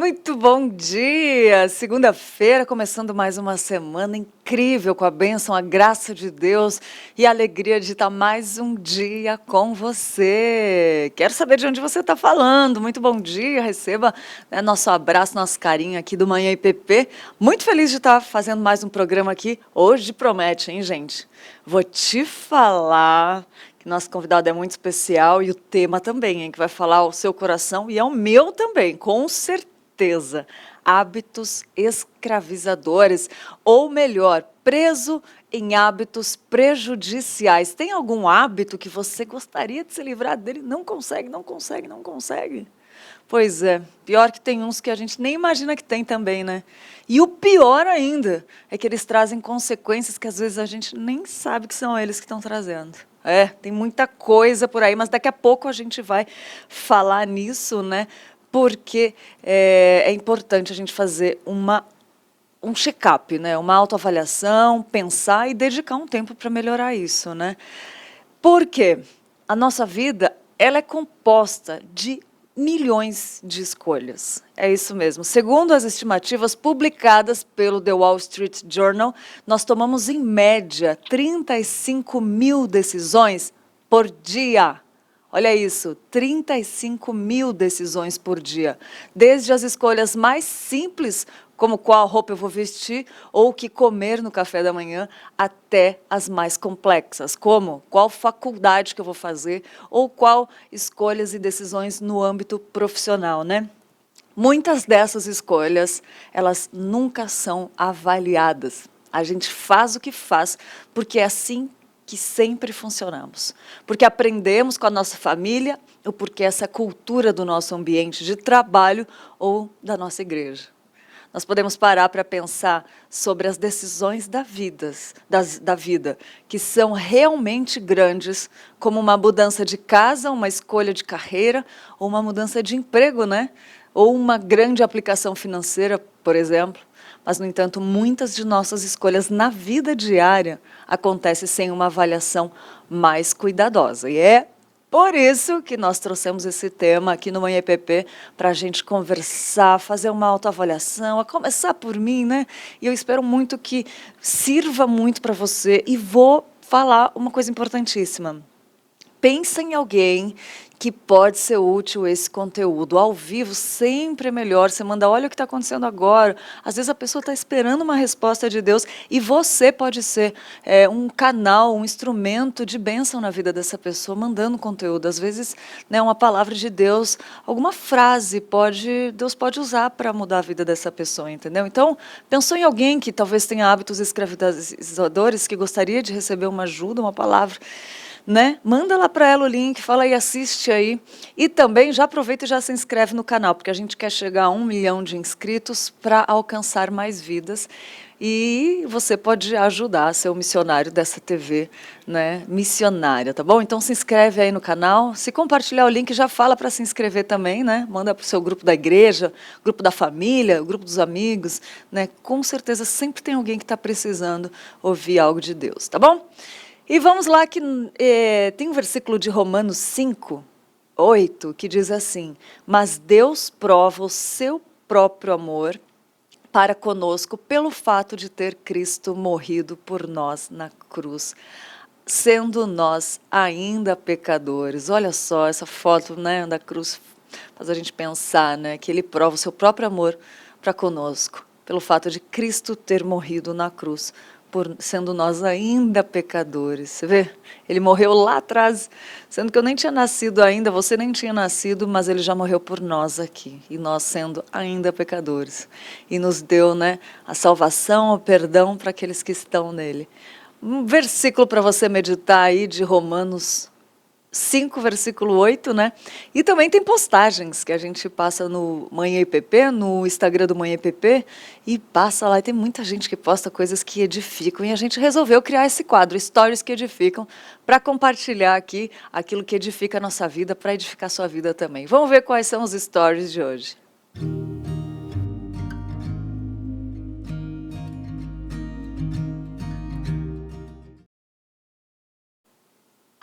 Muito bom dia! Segunda-feira, começando mais uma semana incrível com a bênção, a graça de Deus e a alegria de estar mais um dia com você. Quero saber de onde você está falando. Muito bom dia, receba nosso abraço, nosso carinho aqui do Manhã IPP. Muito feliz de estar fazendo mais um programa aqui. Hoje promete, hein, gente? Vou te falar que nosso convidado é muito especial e o tema também, hein, que vai falar ao seu coração e ao meu também, com certeza. Hábitos escravizadores, ou melhor, preso em hábitos prejudiciais. Tem algum hábito que você gostaria de se livrar dele? Não consegue, não consegue, não consegue? Pois é, pior que tem uns que a gente nem imagina que tem também, né? E o pior ainda é que eles trazem consequências que às vezes a gente nem sabe que são eles que estão trazendo. É, tem muita coisa por aí, mas daqui a pouco a gente vai falar nisso, né? Porque é importante a gente fazer um check-up, né? Uma autoavaliação, pensar e dedicar um tempo para melhorar isso, né? Porque a nossa vida, ela é composta de milhões de escolhas. É isso mesmo. Segundo as estimativas publicadas pelo The Wall Street Journal, nós tomamos, em média, 35 mil decisões por dia. Olha isso, 35 mil decisões por dia. Desde as escolhas mais simples, como qual roupa eu vou vestir ou o que comer no café da manhã, até as mais complexas, como qual faculdade que eu vou fazer ou qual escolhas e decisões no âmbito profissional, né? Muitas dessas escolhas, elas nunca são avaliadas. A gente faz o que faz porque é assim que sempre funcionamos. Porque aprendemos com a nossa família ou porque essa é a cultura do nosso ambiente de trabalho ou da nossa igreja. Nós podemos parar para pensar sobre as decisões da vida, que são realmente grandes, como uma mudança de casa, uma escolha de carreira, ou uma mudança de emprego, né? Ou uma grande aplicação financeira, por exemplo. Mas, no entanto, muitas de nossas escolhas na vida diária acontecem sem uma avaliação mais cuidadosa. E é por isso que nós trouxemos esse tema aqui no Manhã EPP para a gente conversar, fazer uma autoavaliação, a começar por mim, né? E eu espero muito que sirva muito para você. E vou falar uma coisa importantíssima. Pensa em alguém que pode ser útil esse conteúdo. Ao vivo sempre é melhor. Você manda, olha o que está acontecendo agora. Às vezes a pessoa está esperando uma resposta de Deus e você pode ser um canal, um instrumento de bênção na vida dessa pessoa, mandando conteúdo. Às vezes, né, uma palavra de Deus, alguma frase Deus pode usar para mudar a vida dessa pessoa, entendeu? Então, pensou em alguém que talvez tenha hábitos escravizadores, que gostaria de receber uma ajuda, uma palavra, né? Manda lá para ela o link, fala aí, assiste aí. E também já aproveita e já se inscreve no canal, porque a gente quer chegar a 1 milhão de inscritos para alcançar mais vidas. E você pode ajudar a ser o missionário dessa TV, né? Missionária, tá bom? Então se inscreve aí no canal. Se compartilhar o link, já fala para se inscrever também, né? Manda para o seu grupo da igreja, grupo da família, grupo dos amigos, né? Com certeza sempre tem alguém que está precisando ouvir algo de Deus, tá bom? E vamos lá que tem um versículo de Romanos 5:8 que diz assim: mas Deus prova o seu próprio amor para conosco pelo fato de ter Cristo morrido por nós na cruz, sendo nós ainda pecadores. Olha só essa foto, né, da cruz, faz a gente pensar, né, que ele prova o seu próprio amor para conosco pelo fato de Cristo ter morrido na cruz, sendo nós ainda pecadores. Você vê? Ele morreu lá atrás, sendo que eu nem tinha nascido ainda, você nem tinha nascido, mas ele já morreu por nós aqui, e nós sendo ainda pecadores. E nos deu, né, a salvação, o perdão para aqueles que estão nele. Um versículo para você meditar aí de Romanos 5, versículo 8, né? E também tem postagens que a gente passa no Manhã IPP, no Instagram do Manhã IPP, e passa lá, e tem muita gente que posta coisas que edificam, e a gente resolveu criar esse quadro, Stories que Edificam, para compartilhar aqui aquilo que edifica a nossa vida, para edificar a sua vida também. Vamos ver quais são os stories de hoje.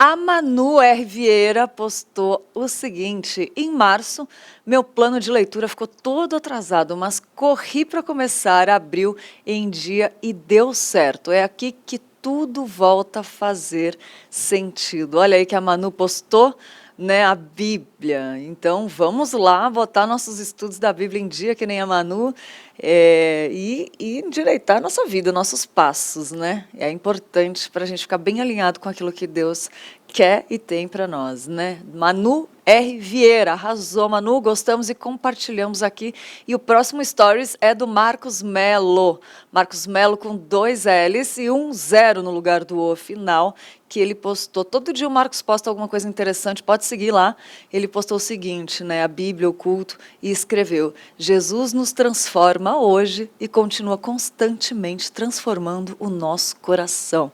A Manu R. Vieira postou o seguinte: em março, meu plano de leitura ficou todo atrasado, mas corri para começar abril em dia e deu certo. É aqui que tudo volta a fazer sentido. Olha aí que a Manu postou, né, a Bíblia. Então, vamos lá botar nossos estudos da Bíblia em dia, que nem a Manu, e endireitar nossa vida, nossos passos, né? É importante para a gente ficar bem alinhado com aquilo que Deus quer e tem para nós, né? Manu R. Vieira, arrasou, Manu, gostamos e compartilhamos aqui. E o próximo Stories é do Marcos Melo. Marcos Melo com 2 L's e 1 0 no lugar do O final, que ele postou. Todo dia o Marcos posta alguma coisa interessante, pode seguir lá. Ele postou o seguinte, né, a Bíblia, o culto, e escreveu: Jesus nos transforma hoje e continua constantemente transformando o nosso coração.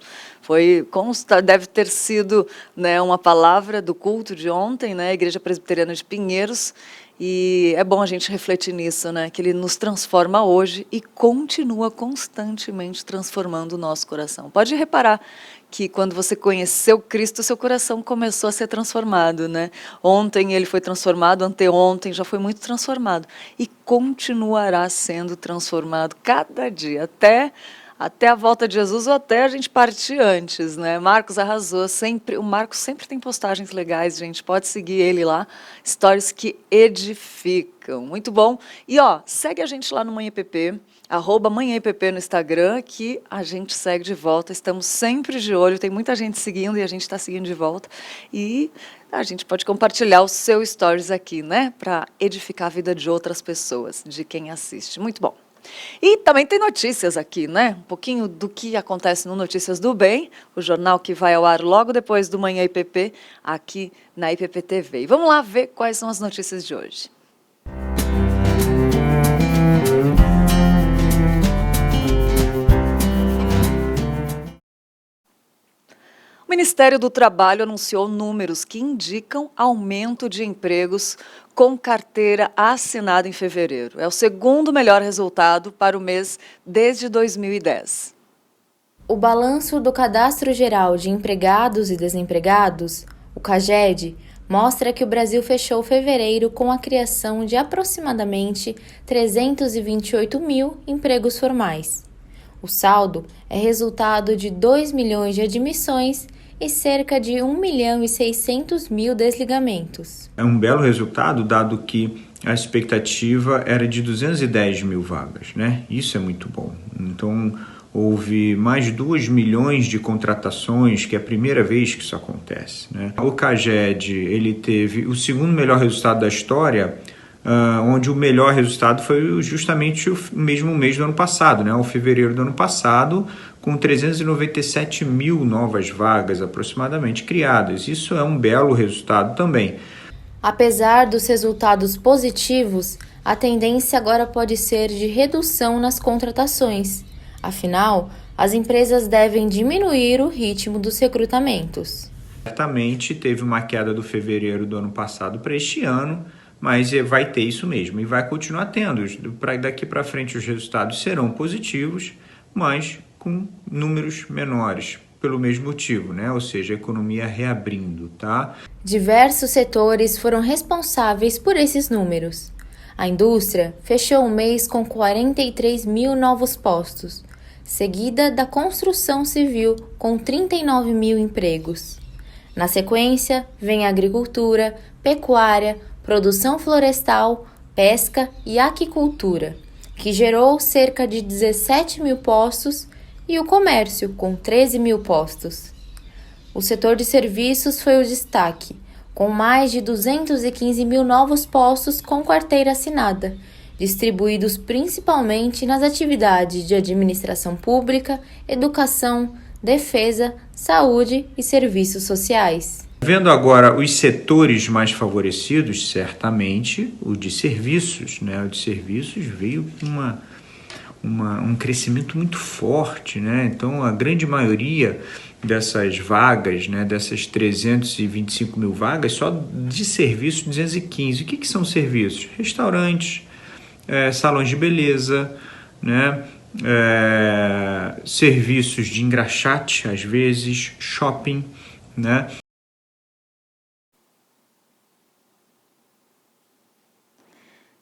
Deve ter sido, né, uma palavra do culto de ontem, né, Igreja Presbiteriana de Pinheiros, e é bom a gente refletir nisso, né, que ele nos transforma hoje e continua constantemente transformando o nosso coração. Pode reparar que quando você conheceu Cristo, seu coração começou a ser transformado, né? Ontem ele foi transformado, anteontem já foi muito transformado e continuará sendo transformado cada dia, até a volta de Jesus ou até a gente partir antes, né? Marcos arrasou, o Marcos sempre tem postagens legais, gente, pode seguir ele lá, stories que edificam, muito bom. E ó, segue a gente lá no Manhã EPP, @Manhã EPP no Instagram, que a gente segue de volta, estamos sempre de olho, tem muita gente seguindo e a gente está seguindo de volta, e a gente pode compartilhar o seu stories aqui, né, para edificar a vida de outras pessoas, de quem assiste, muito bom. E também tem notícias aqui, né? Um pouquinho do que acontece no Notícias do Bem, o jornal que vai ao ar logo depois do Manhã IPP, aqui na IPP TV. E vamos lá ver quais são as notícias de hoje. O Ministério do Trabalho anunciou números que indicam aumento de empregos com carteira assinada em fevereiro. É o segundo melhor resultado para o mês desde 2010. O balanço do Cadastro Geral de Empregados e Desempregados, o CAGED, mostra que o Brasil fechou fevereiro com a criação de aproximadamente 328 mil empregos formais. O saldo é resultado de 2 milhões de admissões e cerca de 1.600.000 desligamentos. É um belo resultado, dado que a expectativa era de 210 mil vagas, né? Isso é muito bom. Então, houve mais de 2 milhões de contratações, que é a primeira vez que isso acontece, né? O CAGED, ele teve o segundo melhor resultado da história, onde o melhor resultado foi justamente o mesmo mês do ano passado, né? O fevereiro do ano passado, com 397 mil novas vagas aproximadamente criadas. Isso é um belo resultado também. Apesar dos resultados positivos, a tendência agora pode ser de redução nas contratações. Afinal, as empresas devem diminuir o ritmo dos recrutamentos. Certamente teve uma queda do fevereiro do ano passado para este ano, mas vai ter isso mesmo e vai continuar tendo. Daqui para frente os resultados serão positivos, mas com números menores, pelo mesmo motivo, né? Ou seja, a economia reabrindo, tá? Diversos setores foram responsáveis por esses números. A indústria fechou o mês com 43 mil novos postos, seguida da construção civil com 39 mil empregos. Na sequência, vem a agricultura, pecuária, produção florestal, pesca e aquicultura, que gerou cerca de 17 mil postos, e o comércio, com 13 mil postos. O setor de serviços foi o destaque, com mais de 215 mil novos postos com carteira assinada, distribuídos principalmente nas atividades de administração pública, educação, defesa, saúde e serviços sociais. Vendo agora os setores mais favorecidos, certamente o de serviços, né? O de serviços veio com um crescimento muito forte, né? Então, a grande maioria dessas vagas, né, dessas 325 mil vagas, só de serviços 215. O que são serviços? Restaurantes, salões de beleza, né? Serviços de engraxate, às vezes, shopping, né?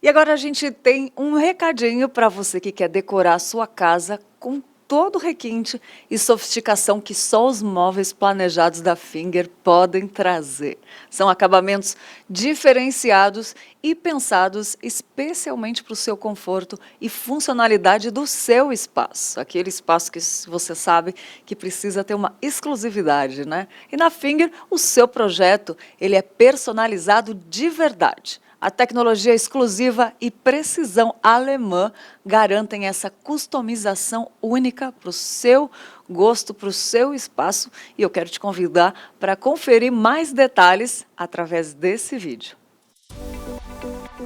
E agora a gente tem um recadinho para você que quer decorar a sua casa com todo o requinte e sofisticação que só os móveis planejados da Finger podem trazer. São acabamentos diferenciados e pensados especialmente para o seu conforto e funcionalidade do seu espaço. Aquele espaço que você sabe que precisa ter uma exclusividade, né? E na Finger, o seu projeto, ele é personalizado de verdade. A tecnologia exclusiva e precisão alemã garantem essa customização única para o seu gosto, para o seu espaço. E eu quero te convidar para conferir mais detalhes através desse vídeo.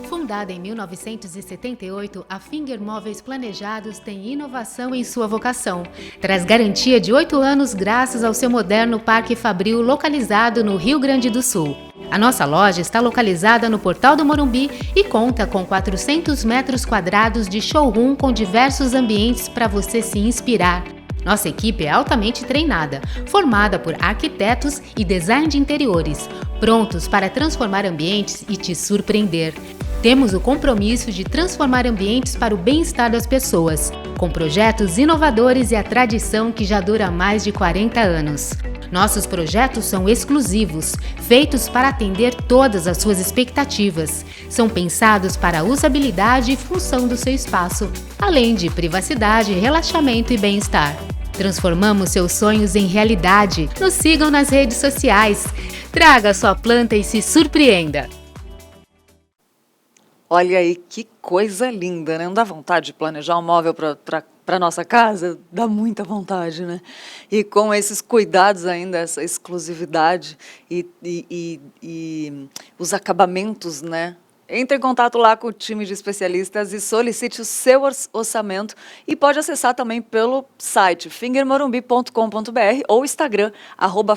Fundada em 1978, a Finger Móveis Planejados tem inovação em sua vocação. Traz garantia de 8 anos graças ao seu moderno Parque Fabril localizado no Rio Grande do Sul. A nossa loja está localizada no Portal do Morumbi e conta com 400 metros quadrados de showroom com diversos ambientes para você se inspirar. Nossa equipe é altamente treinada, formada por arquitetos e design de interiores, prontos para transformar ambientes e te surpreender. Temos o compromisso de transformar ambientes para o bem-estar das pessoas, com projetos inovadores e a tradição que já dura mais de 40 anos. Nossos projetos são exclusivos, feitos para atender todas as suas expectativas. São pensados para a usabilidade e função do seu espaço, além de privacidade, relaxamento e bem-estar. Transformamos seus sonhos em realidade. Nos sigam nas redes sociais. Traga sua planta e se surpreenda. Olha aí que coisa linda, né? Não dá vontade de planejar um móvel para nossa casa? Dá muita vontade, né? E com esses cuidados ainda, essa exclusividade e os acabamentos, né? Entre em contato lá com o time de especialistas e solicite o seu orçamento e pode acessar também pelo site fingermorumbi.com.br ou Instagram,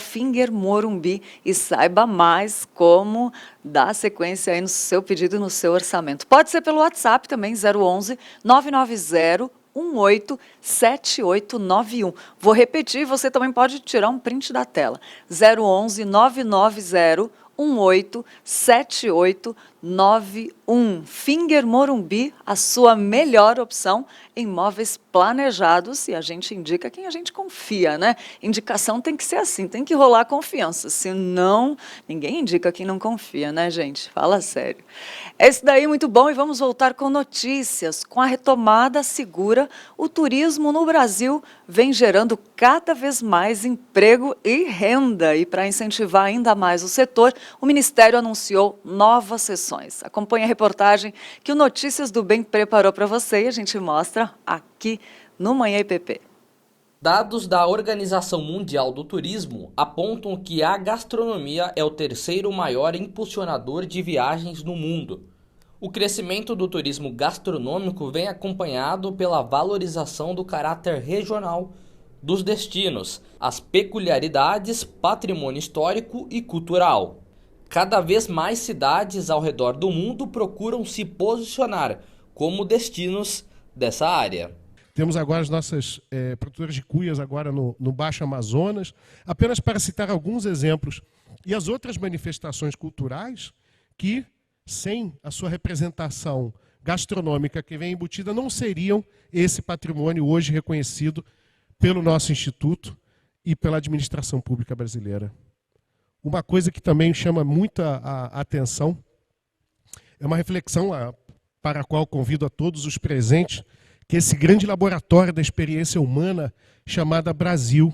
@fingermorumbi e saiba mais como dar sequência aí no seu pedido e no seu orçamento. Pode ser pelo WhatsApp também, 011 990 187891. Vou repetir, você também pode tirar um print da tela. 011 990 187891. Finger Morumbi, a sua melhor opção em móveis planejados, e a gente indica quem a gente confia, né? Indicação tem que ser assim, tem que rolar confiança, senão ninguém indica quem não confia, né, gente? Fala sério. Esse daí muito bom, e vamos voltar com notícias. Com a retomada segura, o turismo no Brasil vem gerando cada vez mais emprego e renda, e para incentivar ainda mais o setor, o Ministério anunciou novas sessões. Acompanhe a reportagem que o Notícias do Bem preparou para você e a gente mostra aqui no Manhã IPP. Dados da Organização Mundial do Turismo apontam que a gastronomia é o terceiro maior impulsionador de viagens no mundo. O crescimento do turismo gastronômico vem acompanhado pela valorização do caráter regional dos destinos, as peculiaridades, patrimônio histórico e cultural. Cada vez mais cidades ao redor do mundo procuram se posicionar como destinos dessa área. Temos agora as nossas produtoras de cuias agora no Baixo Amazonas, apenas para citar alguns exemplos. E as outras manifestações culturais que, sem a sua representação gastronômica que vem embutida, não seriam esse patrimônio hoje reconhecido pelo nosso Instituto e pela administração pública brasileira. Uma coisa que também chama muita atenção é uma reflexão para a qual convido a todos os presentes, que é esse grande laboratório da experiência humana chamada Brasil.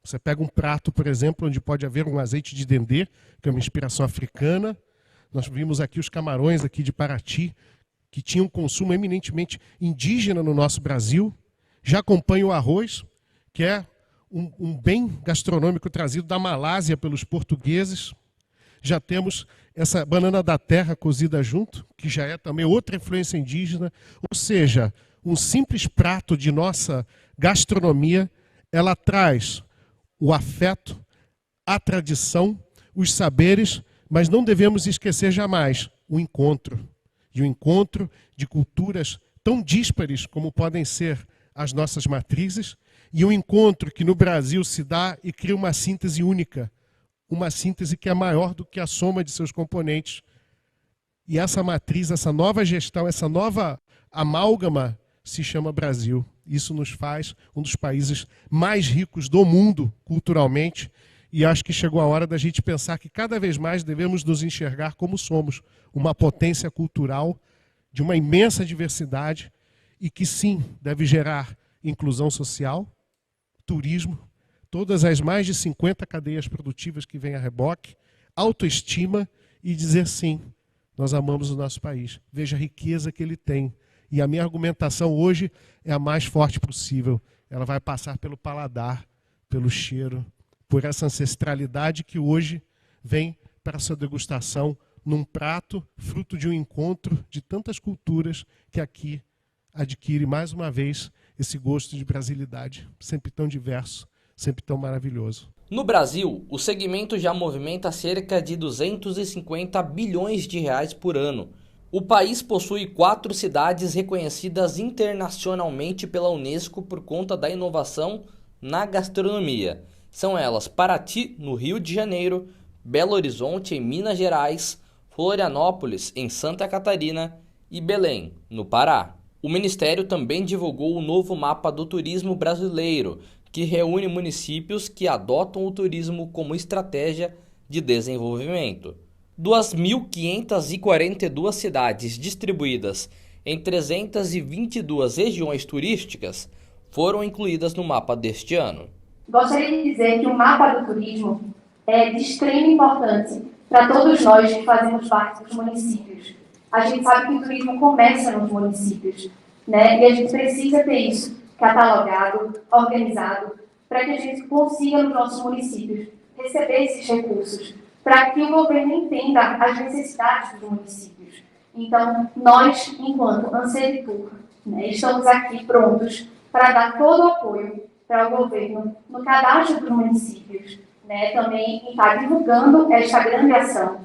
Você pega um prato, por exemplo, onde pode haver um azeite de dendê, que é uma inspiração africana. Nós vimos aqui os camarões aqui de Paraty, que tinham um consumo eminentemente indígena no nosso Brasil. Já acompanha o arroz, que é um bem gastronômico trazido da Malásia pelos portugueses. Já temos essa banana da terra cozida junto, que já é também outra influência indígena. Ou seja, um simples prato de nossa gastronomia, ela traz o afeto, a tradição, os saberes, mas não devemos esquecer jamais o encontro. E o encontro de culturas tão díspares como podem ser as nossas matrizes, e um encontro que no Brasil se dá e cria uma síntese única, uma síntese que é maior do que a soma de seus componentes. E essa matriz, essa nova gestão, essa nova amálgama se chama Brasil. Isso nos faz um dos países mais ricos do mundo, culturalmente, e acho que chegou a hora da gente pensar que cada vez mais devemos nos enxergar como somos, uma potência cultural de uma imensa diversidade e que sim, deve gerar inclusão social, turismo, todas as mais de 50 cadeias produtivas que vêm a reboque, autoestima e dizer sim, nós amamos o nosso país. Veja a riqueza que ele tem. E a minha argumentação hoje é a mais forte possível. Ela vai passar pelo paladar, pelo cheiro, por essa ancestralidade que hoje vem para a sua degustação num prato, fruto de um encontro de tantas culturas que aqui adquire mais uma vez esse gosto de brasilidade, sempre tão diverso, sempre tão maravilhoso. No Brasil, o segmento já movimenta cerca de 250 bilhões de reais por ano. O país possui 4 cidades reconhecidas internacionalmente pela Unesco por conta da inovação na gastronomia. São elas Paraty, no Rio de Janeiro, Belo Horizonte, em Minas Gerais, Florianópolis, em Santa Catarina e Belém, no Pará. O Ministério também divulgou o novo mapa do turismo brasileiro, que reúne municípios que adotam o turismo como estratégia de desenvolvimento. 2.542 cidades distribuídas em 322 regiões turísticas foram incluídas no mapa deste ano. Gostaria de dizer que o mapa do turismo é de extrema importância para todos nós que fazemos parte dos municípios. A gente sabe que o turismo começa nos municípios, né? E a gente precisa ter isso catalogado, organizado, para que a gente consiga nos nossos municípios receber esses recursos, para que o governo entenda as necessidades dos municípios. Então, nós, enquanto Anseritur, né, estamos aqui prontos para dar todo o apoio para o governo no cadastro dos municípios, né, também estar divulgando esta grande ação.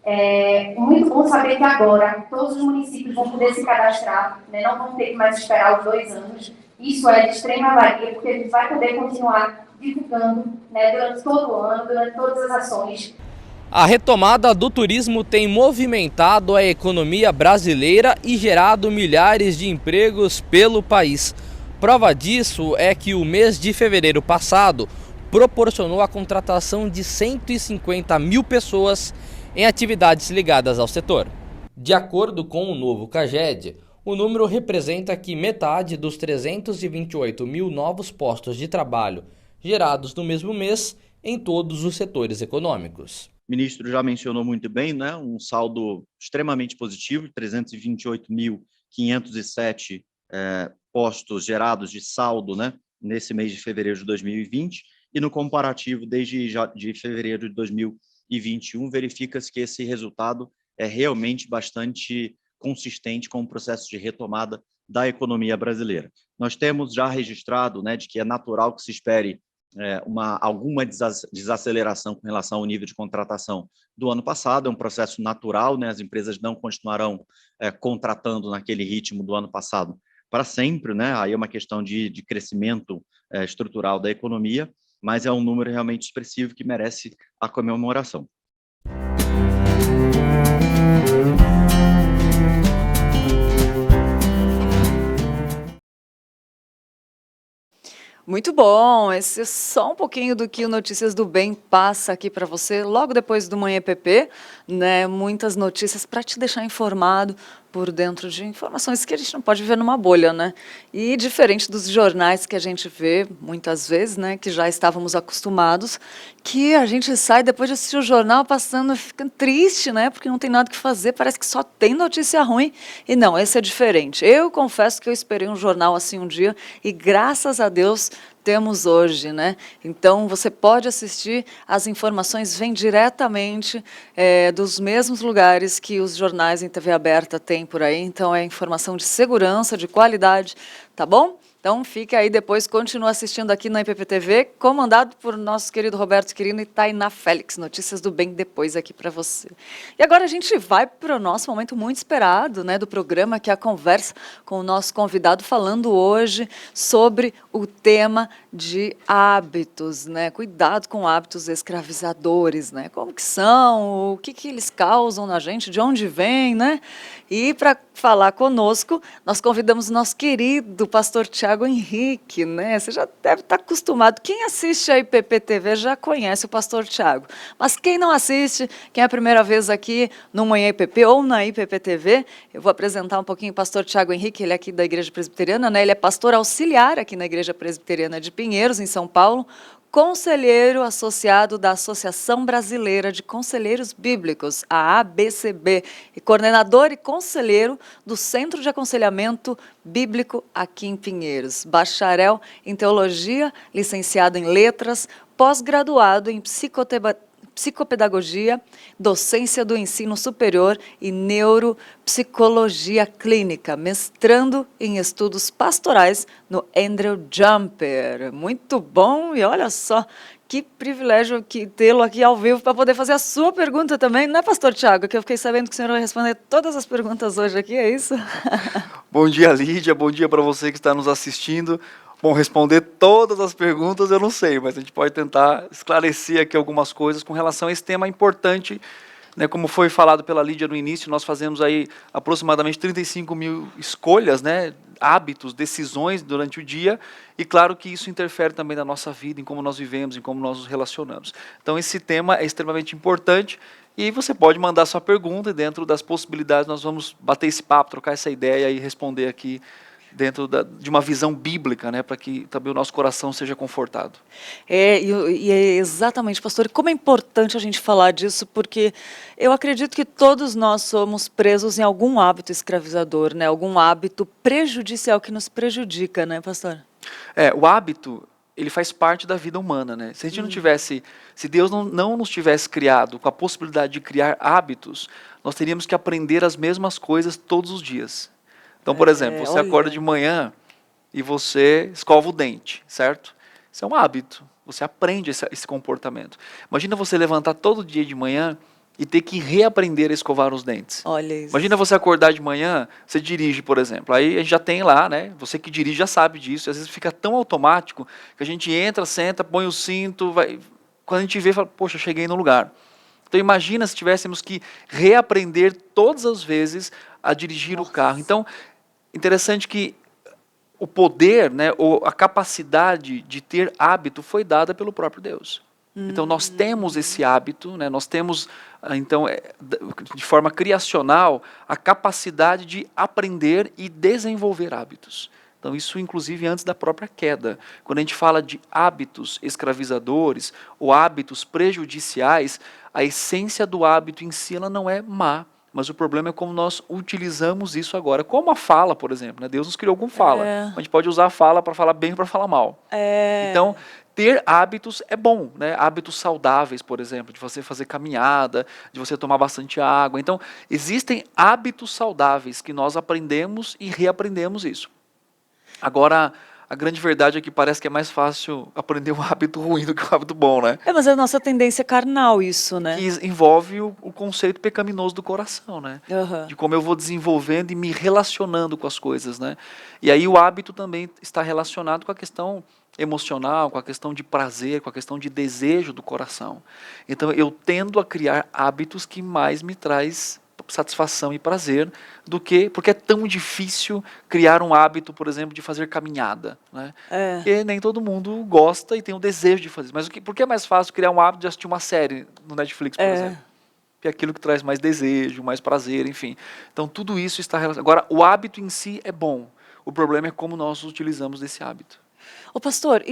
É muito bom saber que agora todos os municípios vão poder se cadastrar, né, não vão ter que mais esperar os 2 anos. Isso é de extrema valia, porque a gente vai poder continuar divulgando, né, durante todo o ano, durante todas as ações. A retomada do turismo tem movimentado a economia brasileira e gerado milhares de empregos pelo país. Prova disso é que o mês de fevereiro passado proporcionou a contratação de 150 mil pessoas em atividades ligadas ao setor. De acordo com o novo CAGED, o número representa que metade dos 328 mil novos postos de trabalho gerados no mesmo mês em todos os setores econômicos. O ministro já mencionou muito bem, né, um saldo extremamente positivo, 328.507 postos gerados de saldo, né, nesse mês de fevereiro de 2020, e no comparativo desde de fevereiro de 2021, verifica-se que esse resultado é realmente bastante consistente com o processo de retomada da economia brasileira. Nós temos já registrado, né, de que é natural que se espere alguma desaceleração com relação ao nível de contratação do ano passado, é um processo natural, né, as empresas não continuarão contratando naquele ritmo do ano passado para sempre, né, aí é uma questão de crescimento estrutural da economia, mas é um número realmente expressivo que merece a comemoração. Muito bom, esse é só um pouquinho do que o Notícias do Bem passa aqui para você, logo depois do Manhã PP, né? Muitas notícias para te deixar informado por dentro de informações que a gente não pode ver numa bolha, né? E diferente dos jornais que a gente vê muitas vezes, né? Que já estávamos acostumados, que a gente sai depois de assistir o jornal passando, fica triste, né? Porque não tem nada que fazer, parece que só tem notícia ruim. E não, esse é diferente. Eu confesso que eu esperei um jornal assim um dia e graças a Deus temos hoje, né? Então, você pode assistir, as informações vêm diretamente dos mesmos lugares que os jornais em TV aberta têm por aí, então é informação de segurança, de qualidade, tá bom? Então fica aí depois, continua assistindo aqui na IPPTV, comandado por nosso querido Roberto Quirino e Tainá Félix. Notícias do bem depois aqui para você. E agora a gente vai para o nosso momento muito esperado, né, do programa, que é a conversa com o nosso convidado, falando hoje sobre o tema de hábitos, né? Cuidado com hábitos escravizadores, né? Como que são, o que eles causam na gente, de onde vem, né? E para falar conosco, nós convidamos o nosso querido pastor Tiago Henrique, né? Você já deve estar acostumado. Quem assiste a IPPTV já conhece o pastor Tiago. Mas quem não assiste, quem é a primeira vez aqui no Manhã IPP ou na IPPTV, eu vou apresentar um pouquinho o pastor Tiago Henrique, ele é aqui da Igreja Presbiteriana, né? Ele é pastor auxiliar aqui na Igreja Presbiteriana de Pinheiros, em São Paulo, conselheiro associado da Associação Brasileira de Conselheiros Bíblicos, a ABCB, e coordenador e conselheiro do Centro de Aconselhamento Bíblico aqui em Pinheiros. Bacharel em Teologia, licenciado em Letras, pós-graduado em Psicopedagogia, Docência do Ensino Superior e Neuropsicologia Clínica, mestrando em Estudos Pastorais no Andrew Jumper. Muito bom, e olha só, que privilégio tê-lo aqui ao vivo para poder fazer a sua pergunta também, não é, pastor Tiago? Que eu fiquei sabendo que o senhor vai responder todas as perguntas hoje aqui, é isso? Bom dia, Lídia, bom dia para você que está nos assistindo. Bom, responder todas as perguntas eu não sei, mas a gente pode tentar esclarecer aqui algumas coisas com relação a esse tema importante, né? Como foi falado pela Lídia no início, nós fazemos aí aproximadamente 35 mil escolhas, né? Hábitos, decisões durante o dia, e claro que isso interfere também na nossa vida, em como nós vivemos, em como nós nos relacionamos. Então esse tema é extremamente importante, e aí você pode mandar sua pergunta, e dentro das possibilidades nós vamos bater esse papo, trocar essa ideia e responder aqui dentro de uma visão bíblica, né, para que também o nosso coração seja confortado. E é exatamente, pastor, como é importante a gente falar disso, porque eu acredito que todos nós somos presos em algum hábito escravizador, né, algum hábito prejudicial que nos prejudica, né, pastor? O hábito, ele faz parte da vida humana, né? Se a gente não tivesse, se Deus não nos tivesse criado com a possibilidade de criar hábitos, nós teríamos que aprender as mesmas coisas todos os dias. Então, por exemplo, você acorda de manhã e você escova o dente, certo? Isso é um hábito, você aprende esse comportamento. Imagina você levantar todo dia de manhã e ter que reaprender a escovar os dentes. Olha isso. Imagina você acordar de manhã, você dirige, por exemplo, aí a gente já tem lá, né? Você que dirige já sabe disso, às vezes fica tão automático que a gente entra, senta, põe o cinto, vai... quando a gente vê, fala, poxa, cheguei no lugar. Então imagina se tivéssemos que reaprender todas as vezes a dirigir o carro. Então, interessante que o poder, né, ou a capacidade de ter hábito foi dada pelo próprio Deus. Então nós temos esse hábito, né, nós temos, então, de forma criacional, a capacidade de aprender e desenvolver hábitos. Então isso inclusive antes da própria queda. Quando a gente fala de hábitos escravizadores ou hábitos prejudiciais, a essência do hábito em si ela não é má. Mas o problema é como nós utilizamos isso agora. Como a fala, por exemplo, né? Deus nos criou com fala. A gente pode usar a fala para falar bem ou para falar mal. Então, ter hábitos é bom, né? Hábitos saudáveis, por exemplo, de você fazer caminhada, de você tomar bastante água. Então, existem hábitos saudáveis que nós aprendemos e reaprendemos isso. Agora, a grande verdade é que parece que é mais fácil aprender um hábito ruim do que um hábito bom, né? Mas é a nossa tendência carnal isso, né? Que envolve o conceito pecaminoso do coração, né? De como eu vou desenvolvendo e me relacionando com as coisas, né? E aí o hábito também está relacionado com a questão emocional, com a questão de prazer, com a questão de desejo do coração. Então eu tendo a criar hábitos que mais me traz satisfação e prazer do que, porque é tão difícil criar um hábito, por exemplo, de fazer caminhada, né? Porque nem todo mundo gosta e tem o desejo de fazer. Mas por que é mais fácil criar um hábito de assistir uma série no Netflix, por exemplo? Que é aquilo que traz mais desejo, mais prazer, enfim. Então tudo isso está relacionado. Agora, o hábito em si é bom. O problema é como nós utilizamos desse hábito. Ô pastor,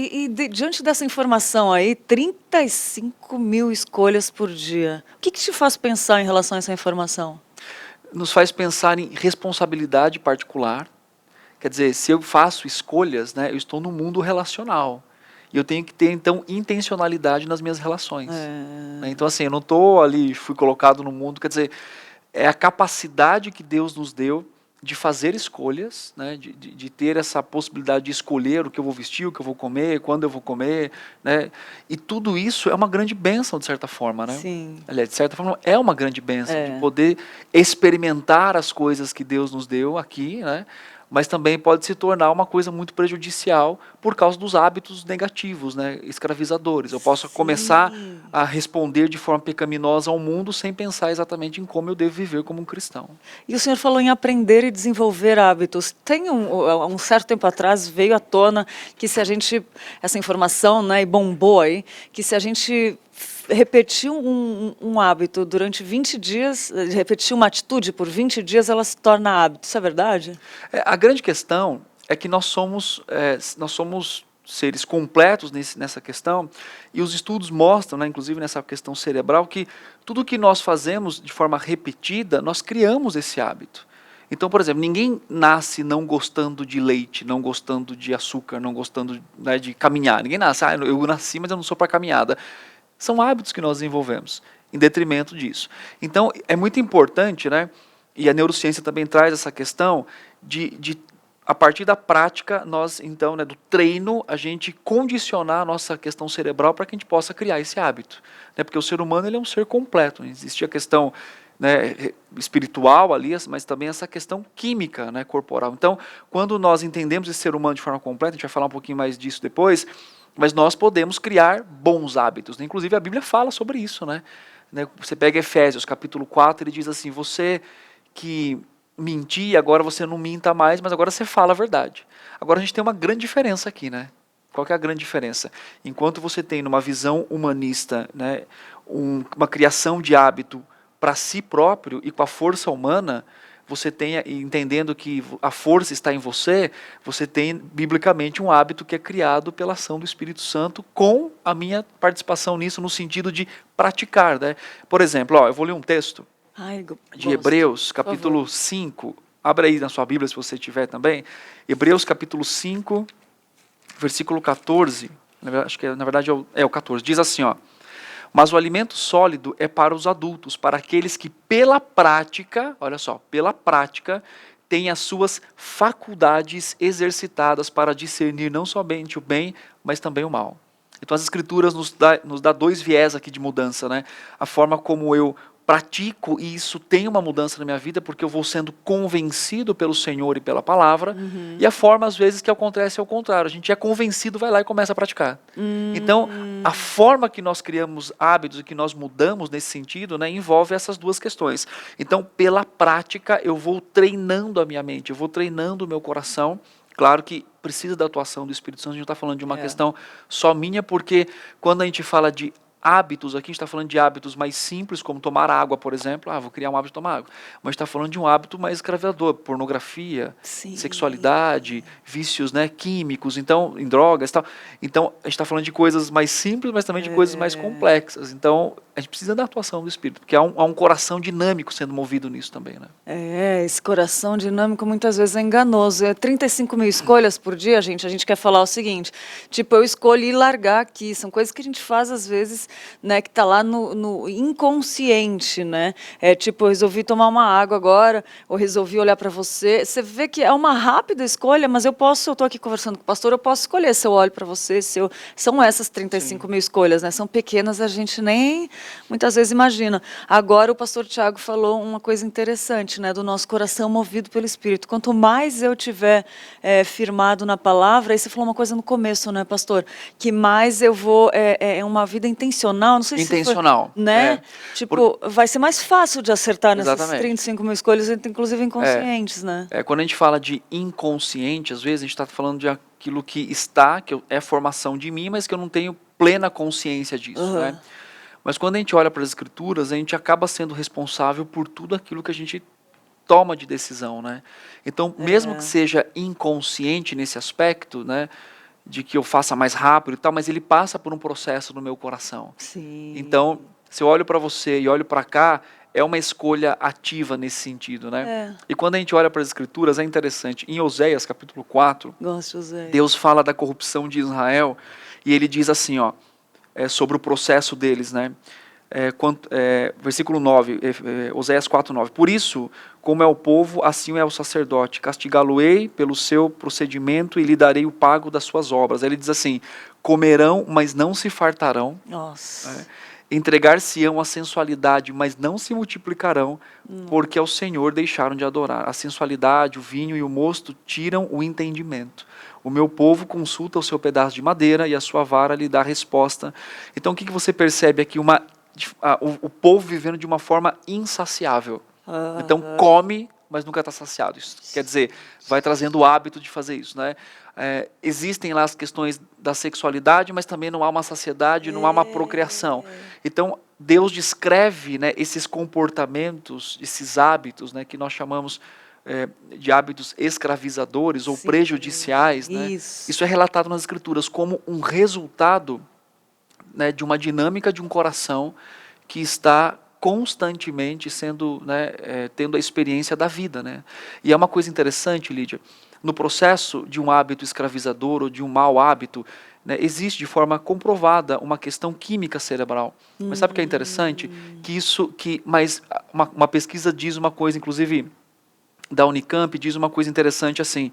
diante dessa informação aí, 35 mil escolhas por dia, o que te faz pensar em relação a essa informação? Nos faz pensar em responsabilidade particular. Quer dizer, se eu faço escolhas, né, eu estou no mundo relacional. E eu tenho que ter, então, intencionalidade nas minhas relações. Né? Então, assim, eu não estou ali, fui colocado no mundo, quer dizer, é a capacidade que Deus nos deu de fazer escolhas, né, de ter essa possibilidade de escolher o que eu vou vestir, o que eu vou comer, quando eu vou comer, né, e tudo isso é uma grande bênção, de certa forma, né? Sim. Aliás, de certa forma, é uma grande bênção É. de poder experimentar as coisas que Deus nos deu aqui, né, mas também pode se tornar uma coisa muito prejudicial por causa dos hábitos negativos, né, escravizadores. Eu posso começar a responder de forma pecaminosa ao mundo sem pensar exatamente em como eu devo viver como um cristão. E o senhor falou em aprender e desenvolver hábitos. Tem um certo tempo atrás veio à tona que se a gente, essa informação, né, e bombou aí, que se a gente repetir um hábito durante 20 dias, repetir uma atitude por 20 dias, ela se torna hábito. Isso é verdade? A grande questão é que nós somos seres completos nessa questão, e os estudos mostram, né, inclusive nessa questão cerebral, que tudo que nós fazemos de forma repetida, nós criamos esse hábito. Então, por exemplo, ninguém nasce não gostando de leite, não gostando de açúcar, não gostando, né, de caminhar. Ninguém nasce, eu nasci, mas eu não sou para caminhada. São hábitos que nós desenvolvemos, em detrimento disso. Então, é muito importante, né, e a neurociência também traz essa questão de a partir da prática, nós, então, né, do treino, a gente condicionar a nossa questão cerebral para que a gente possa criar esse hábito. Né, porque o ser humano ele é um ser completo. Existe a questão, né, espiritual ali, mas também essa questão química, né, corporal. Então, quando nós entendemos esse ser humano de forma completa, a gente vai falar um pouquinho mais disso depois, mas nós podemos criar bons hábitos. Né? Inclusive, a Bíblia fala sobre isso. Né? Você pega Efésios, capítulo 4, ele diz assim, você que mentia, agora você não minta mais, mas agora você fala a verdade. Agora a gente tem uma grande diferença aqui, né? Qual que é a grande diferença? Enquanto você tem numa visão humanista, né, uma criação de hábito para si próprio e com a força humana, você tem, entendendo que a força está em você, você tem biblicamente um hábito que é criado pela ação do Espírito Santo com a minha participação nisso, no sentido de praticar. Né? Por exemplo, eu vou ler um texto de Hebreus, capítulo 5, abre aí na sua Bíblia se você tiver também, Hebreus capítulo 5, versículo 14, acho que na verdade é o 14, diz assim, mas o alimento sólido é para os adultos, para aqueles que pela prática, olha só, pela prática, têm as suas faculdades exercitadas para discernir não somente o bem, mas também o mal. Então as Escrituras nos dá dois viés aqui de mudança, né? A forma como eu pratico e isso tem uma mudança na minha vida porque eu vou sendo convencido pelo Senhor e pela palavra, e a forma às vezes que acontece é o contrário, a gente é convencido, vai lá e começa a praticar. Então, a forma que nós criamos hábitos e que nós mudamos nesse sentido, né, envolve essas duas questões. Então, pela prática, eu vou treinando a minha mente, eu vou treinando o meu coração. Claro que precisa da atuação do Espírito Santo, a gente não está falando de uma questão só minha, porque quando a gente fala de hábitos, aqui a gente está falando de hábitos mais simples, como tomar água, por exemplo. Vou criar um hábito de tomar água. Mas a gente está falando de um hábito mais escravizador, pornografia, sexualidade, vícios, né, químicos, então, em drogas e tal. Então, a gente está falando de coisas mais simples, mas também de coisas mais complexas. Então, a gente precisa da atuação do Espírito, porque há um coração dinâmico sendo movido nisso também. Né? Esse coração dinâmico muitas vezes é enganoso. 35 mil escolhas por dia, a gente quer falar o seguinte, tipo, eu escolhi largar aqui, são coisas que a gente faz às vezes, né, que está lá no inconsciente, né? Tipo, eu resolvi tomar uma água agora, ou resolvi olhar para você. Você vê que é uma rápida escolha, mas eu estou aqui conversando com o pastor, eu posso escolher se eu olho para você, são essas 35 mil escolhas, né? São pequenas, a gente nem muitas vezes imagina. Agora o pastor Tiago falou uma coisa interessante, né, do nosso coração movido pelo Espírito. Quanto mais eu tiver firmado na palavra, aí você falou uma coisa no começo, né, pastor? Que mais eu vou, uma vida intencional, não sei se intencional, foi, né? Tipo, vai ser mais fácil de acertar nessas 35 mil escolhas, inclusive inconscientes, né? Quando a gente fala de inconsciente, às vezes a gente está falando de aquilo que é formação de mim, mas que eu não tenho plena consciência disso, né? Mas quando a gente olha para as Escrituras, a gente acaba sendo responsável por tudo aquilo que a gente toma de decisão, né? Então, mesmo que seja inconsciente nesse aspecto, né, de que eu faça mais rápido e tal, mas ele passa por um processo no meu coração. Sim. Então, se eu olho para você e olho para cá, é uma escolha ativa nesse sentido, né? E quando a gente olha para as Escrituras, é interessante. Em Oséias, capítulo 4, Deus fala da corrupção de Israel, e ele diz assim, sobre o processo deles, né? versículo 9, Oséias 4:9. Por isso, como é o povo, assim é o sacerdote. Castigá-lo-ei pelo seu procedimento e lhe darei o pago das suas obras. Aí ele diz assim: comerão, mas não se fartarão. Nossa. Entregar-se-ão à sensualidade, mas não se multiplicarão, porque ao Senhor deixaram de adorar. A sensualidade, o vinho e o mosto tiram o entendimento. O meu povo consulta o seu pedaço de madeira e a sua vara lhe dá resposta. Então, o que você percebe aqui? O povo vivendo de uma forma insaciável. Então, come, mas nunca está saciado. Isso quer dizer, vai trazendo o hábito de fazer isso, né? Existem lá as questões da sexualidade, mas também não há uma saciedade, não há uma procriação. Então, Deus descreve, né, esses comportamentos, esses hábitos, né, que nós chamamos de hábitos escravizadores ou prejudiciais. Né? Isso é relatado nas Escrituras como um resultado, né, de uma dinâmica de um coração que está constantemente sendo, né, tendo a experiência da vida. Né? E é uma coisa interessante, Lídia, no processo de um hábito escravizador ou de um mau hábito, né, existe de forma comprovada uma questão química cerebral. Mas sabe o que é interessante? Mas uma pesquisa diz uma coisa, inclusive da Unicamp, diz uma coisa interessante assim: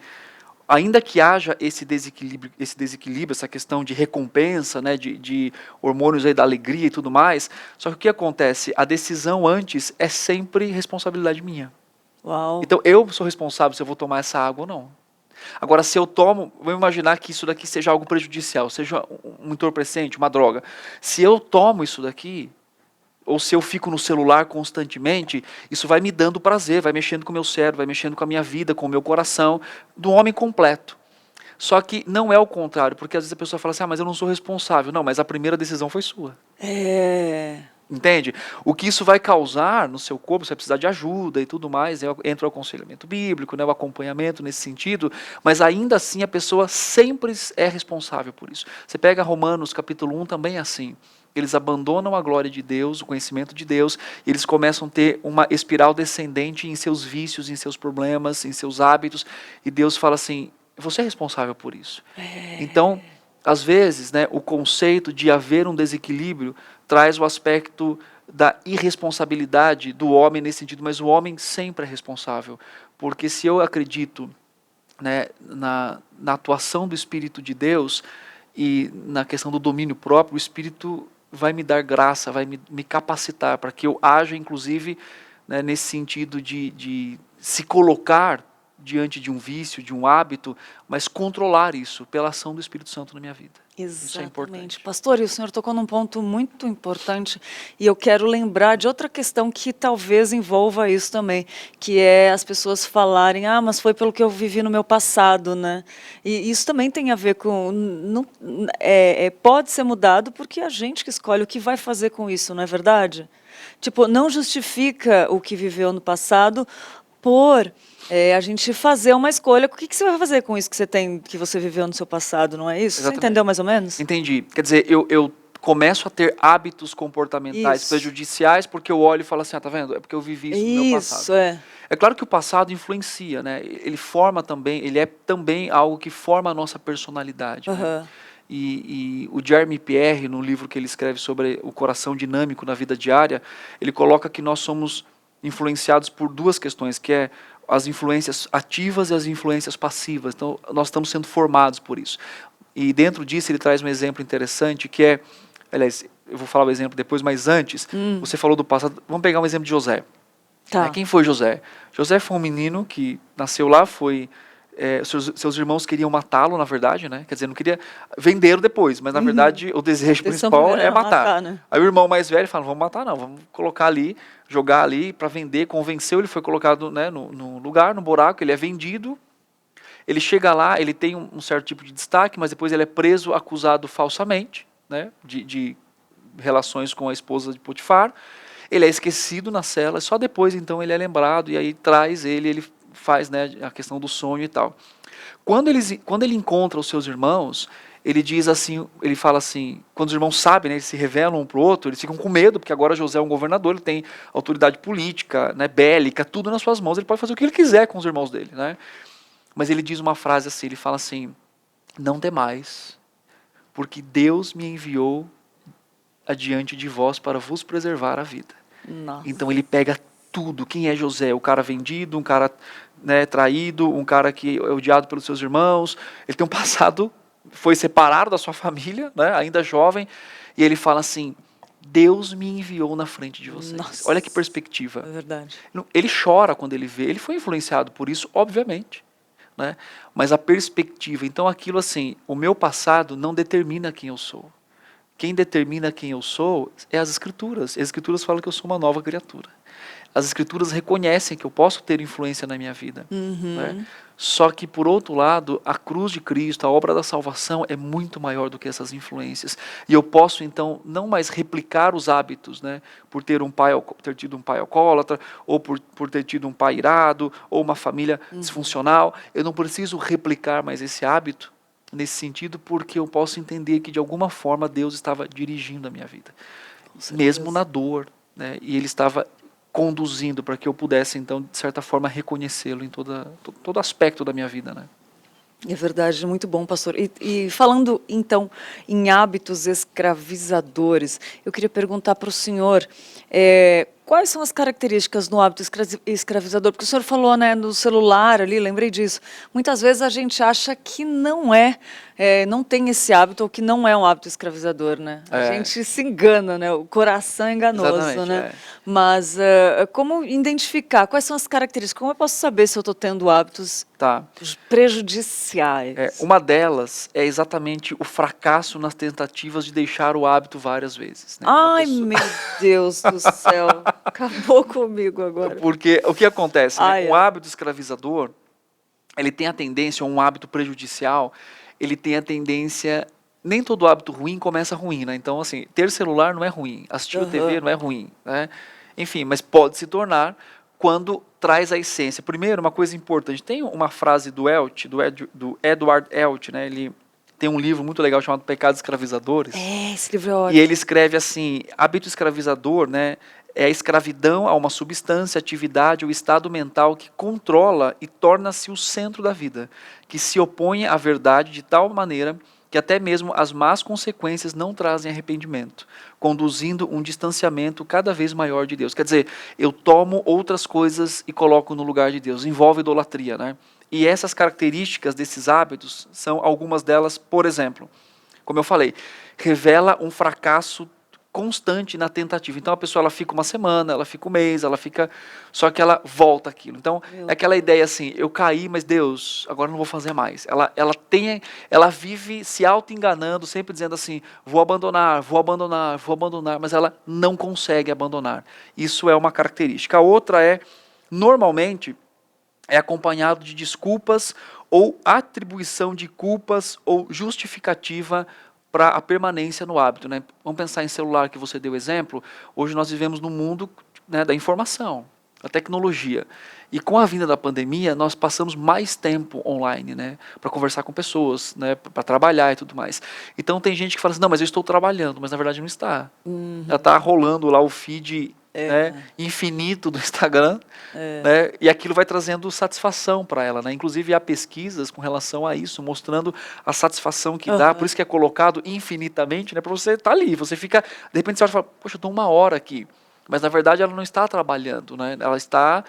ainda que haja esse desequilíbrio, essa questão de recompensa, né, de hormônios aí da alegria e tudo mais, só que o que acontece? A decisão antes é sempre responsabilidade minha. Uau. Então eu sou responsável se eu vou tomar essa água ou não. Agora, se eu tomo, vamos imaginar que isso daqui seja algo prejudicial, seja um entorpecente, uma droga. Se eu tomo isso daqui, ou se eu fico no celular constantemente, isso vai me dando prazer, vai mexendo com o meu cérebro, vai mexendo com a minha vida, com o meu coração, do homem completo. Só que não é o contrário, porque às vezes a pessoa fala assim: mas eu não sou responsável. Não, mas a primeira decisão foi sua. Entende? O que isso vai causar no seu corpo, você vai precisar de ajuda e tudo mais, entra o aconselhamento bíblico, né, o acompanhamento nesse sentido, mas ainda assim a pessoa sempre é responsável por isso. Você pega Romanos capítulo 1, também é assim. Eles abandonam a glória de Deus, o conhecimento de Deus, e eles começam a ter uma espiral descendente em seus vícios, em seus problemas, em seus hábitos, e Deus fala assim: você é responsável por isso. Então, às vezes, né, o conceito de haver um desequilíbrio traz o aspecto da irresponsabilidade do homem nesse sentido, mas o homem sempre é responsável, porque se eu acredito, né, na atuação do Espírito de Deus e na questão do domínio próprio, o Espírito vai me dar graça, vai me capacitar para que eu haja, inclusive, né, nesse sentido de se colocar diante de um vício, de um hábito, mas controlar isso pela ação do Espírito Santo na minha vida. Exatamente. Isso é importante. Pastor, e o senhor tocou num ponto muito importante, e eu quero lembrar de outra questão que talvez envolva isso também, que é as pessoas falarem: mas foi pelo que eu vivi no meu passado, né? E isso também tem a ver com... pode ser mudado porque é a gente que escolhe o que vai fazer com isso, não é verdade? Tipo, não justifica o que viveu no passado por... a gente fazer uma escolha. O que você vai fazer com isso que você viveu no seu passado, não é isso? Exatamente. Você entendeu mais ou menos? Entendi. Quer dizer, eu começo a ter hábitos comportamentais prejudiciais porque eu olho e falo assim: tá vendo? É porque eu vivi isso no meu passado. É claro que o passado influencia, né? Ele forma também, ele é também algo que forma a nossa personalidade. Né? E o Jeremy Pierre, no livro que ele escreve sobre o coração dinâmico na vida diária, ele coloca que nós somos influenciados por duas questões, que é as influências ativas e as influências passivas. Então, nós estamos sendo formados por isso. E dentro disso ele traz um exemplo interessante, que é... Aliás, eu vou falar o exemplo depois, mas antes, você falou do passado. Vamos pegar um exemplo de José. Tá. Quem foi José? José foi um menino que nasceu lá, seus irmãos queriam matá-lo, na verdade, né? Quer dizer, não queria vender depois, mas na verdade o desejo principal é matar. Né? Aí o irmão mais velho fala: vamos matar não, vamos colocar ali, jogar ali para vender. Convenceu, ele foi colocado, né, no lugar, no buraco, ele é vendido. Ele chega lá, ele tem um certo tipo de destaque, mas depois ele é preso, acusado falsamente, né, de relações com a esposa de Potifar. Ele é esquecido na cela, só depois então ele é lembrado, e aí traz ele faz, né, a questão do sonho e tal. Quando ele encontra os seus irmãos, ele diz assim, ele fala assim, quando os irmãos sabem, né, eles se revelam um para o outro, eles ficam com medo, porque agora José é um governador, ele tem autoridade política, né, bélica, tudo nas suas mãos, ele pode fazer o que ele quiser com os irmãos dele, né? Mas ele diz uma frase assim, ele fala assim: não temais, porque Deus me enviou adiante de vós para vos preservar a vida. Nossa. Então ele pega tudo. Quem é José? O cara vendido, um cara, né, traído, um cara que é odiado pelos seus irmãos. Ele tem um passado, foi separado da sua família, né, ainda jovem, e ele fala assim: Deus me enviou na frente de vocês. Nossa. Olha que perspectiva. É verdade. Ele chora quando ele vê, ele foi influenciado por isso, obviamente, né? Mas a perspectiva, então aquilo assim, o meu passado não determina quem eu sou. Quem determina quem eu sou é as Escrituras. As Escrituras falam que eu sou uma nova criatura. As Escrituras reconhecem que eu posso ter influência na minha vida. Né? Só que, por outro lado, a cruz de Cristo, a obra da salvação é muito maior do que essas influências. E eu posso, então, não mais replicar os hábitos, né? Por ter tido um pai alcoólatra, ou por ter tido um pai irado, ou uma família disfuncional. Eu não preciso replicar mais esse hábito nesse sentido, porque eu posso entender que, de alguma forma, Deus estava dirigindo a minha vida. Mesmo na dor, né? E Ele estava conduzindo para que eu pudesse, então, de certa forma, reconhecê-lo em todo aspecto da minha vida, né? É verdade, muito bom, pastor. E falando, então, em hábitos escravizadores, eu queria perguntar para o senhor, quais são as características no hábito escravizador? Porque o senhor falou, né, no celular ali, lembrei disso. Muitas vezes a gente acha que não não tem esse hábito, ou que não é um hábito escravizador, né? A gente se engana, né? O coração é enganoso, Exatamente, né? Mas como identificar? Quais são as características? Como eu posso saber se eu estou tendo hábitos prejudiciais? Uma delas é exatamente o fracasso nas tentativas de deixar o hábito várias vezes. Né? Ai, meu Deus do céu. Acabou comigo agora. Porque o que acontece? Né? Um hábito escravizador, ele tem a tendência, ou um hábito prejudicial, ele tem a tendência... Nem todo hábito ruim começa ruim, né? Então, assim, ter celular não é ruim, assistir TV não é ruim, né? Enfim, mas pode se tornar quando traz a essência. Primeiro, uma coisa importante, tem uma frase do Edward Elch, né? Ele tem um livro muito legal chamado Pecados Escravizadores. Esse livro é ótimo. E ele escreve assim: hábito escravizador, né, é a escravidão a uma substância, atividade ou estado mental que controla e torna-se o centro da vida, que se opõe à verdade de tal maneira que até mesmo as más consequências não trazem arrependimento, conduzindo um distanciamento cada vez maior de Deus. Quer dizer, eu tomo outras coisas e coloco no lugar de Deus, envolve idolatria, né? E essas características desses hábitos são algumas delas, por exemplo, como eu falei, revela um fracasso constante na tentativa. Então a pessoa ela fica uma semana, ela fica um mês, ela fica... Só que ela volta aquilo. Então é aquela ideia assim, eu caí, mas Deus, agora não vou fazer mais. Ela vive se auto-enganando, sempre dizendo assim, vou abandonar, mas ela não consegue abandonar. Isso é uma característica. A outra normalmente, é acompanhado de desculpas ou atribuição de culpas ou justificativa para a permanência no hábito, né? Vamos pensar em celular, que você deu exemplo. Hoje nós vivemos num mundo, né, da informação, da tecnologia. E com a vinda da pandemia, nós passamos mais tempo online, né, para conversar com pessoas, né, para trabalhar e tudo mais. Então tem gente que fala assim, não, mas eu estou trabalhando, mas na verdade não está. Já está rolando lá o feed né, infinito do Instagram, né, e aquilo vai trazendo satisfação para ela, né? Inclusive há pesquisas com relação a isso, mostrando a satisfação que dá, por isso que é colocado infinitamente, né, para você estar ali, você fica, de repente você vai falar, poxa, eu estou 1 hora aqui, mas na verdade ela não está trabalhando, né? Ela está,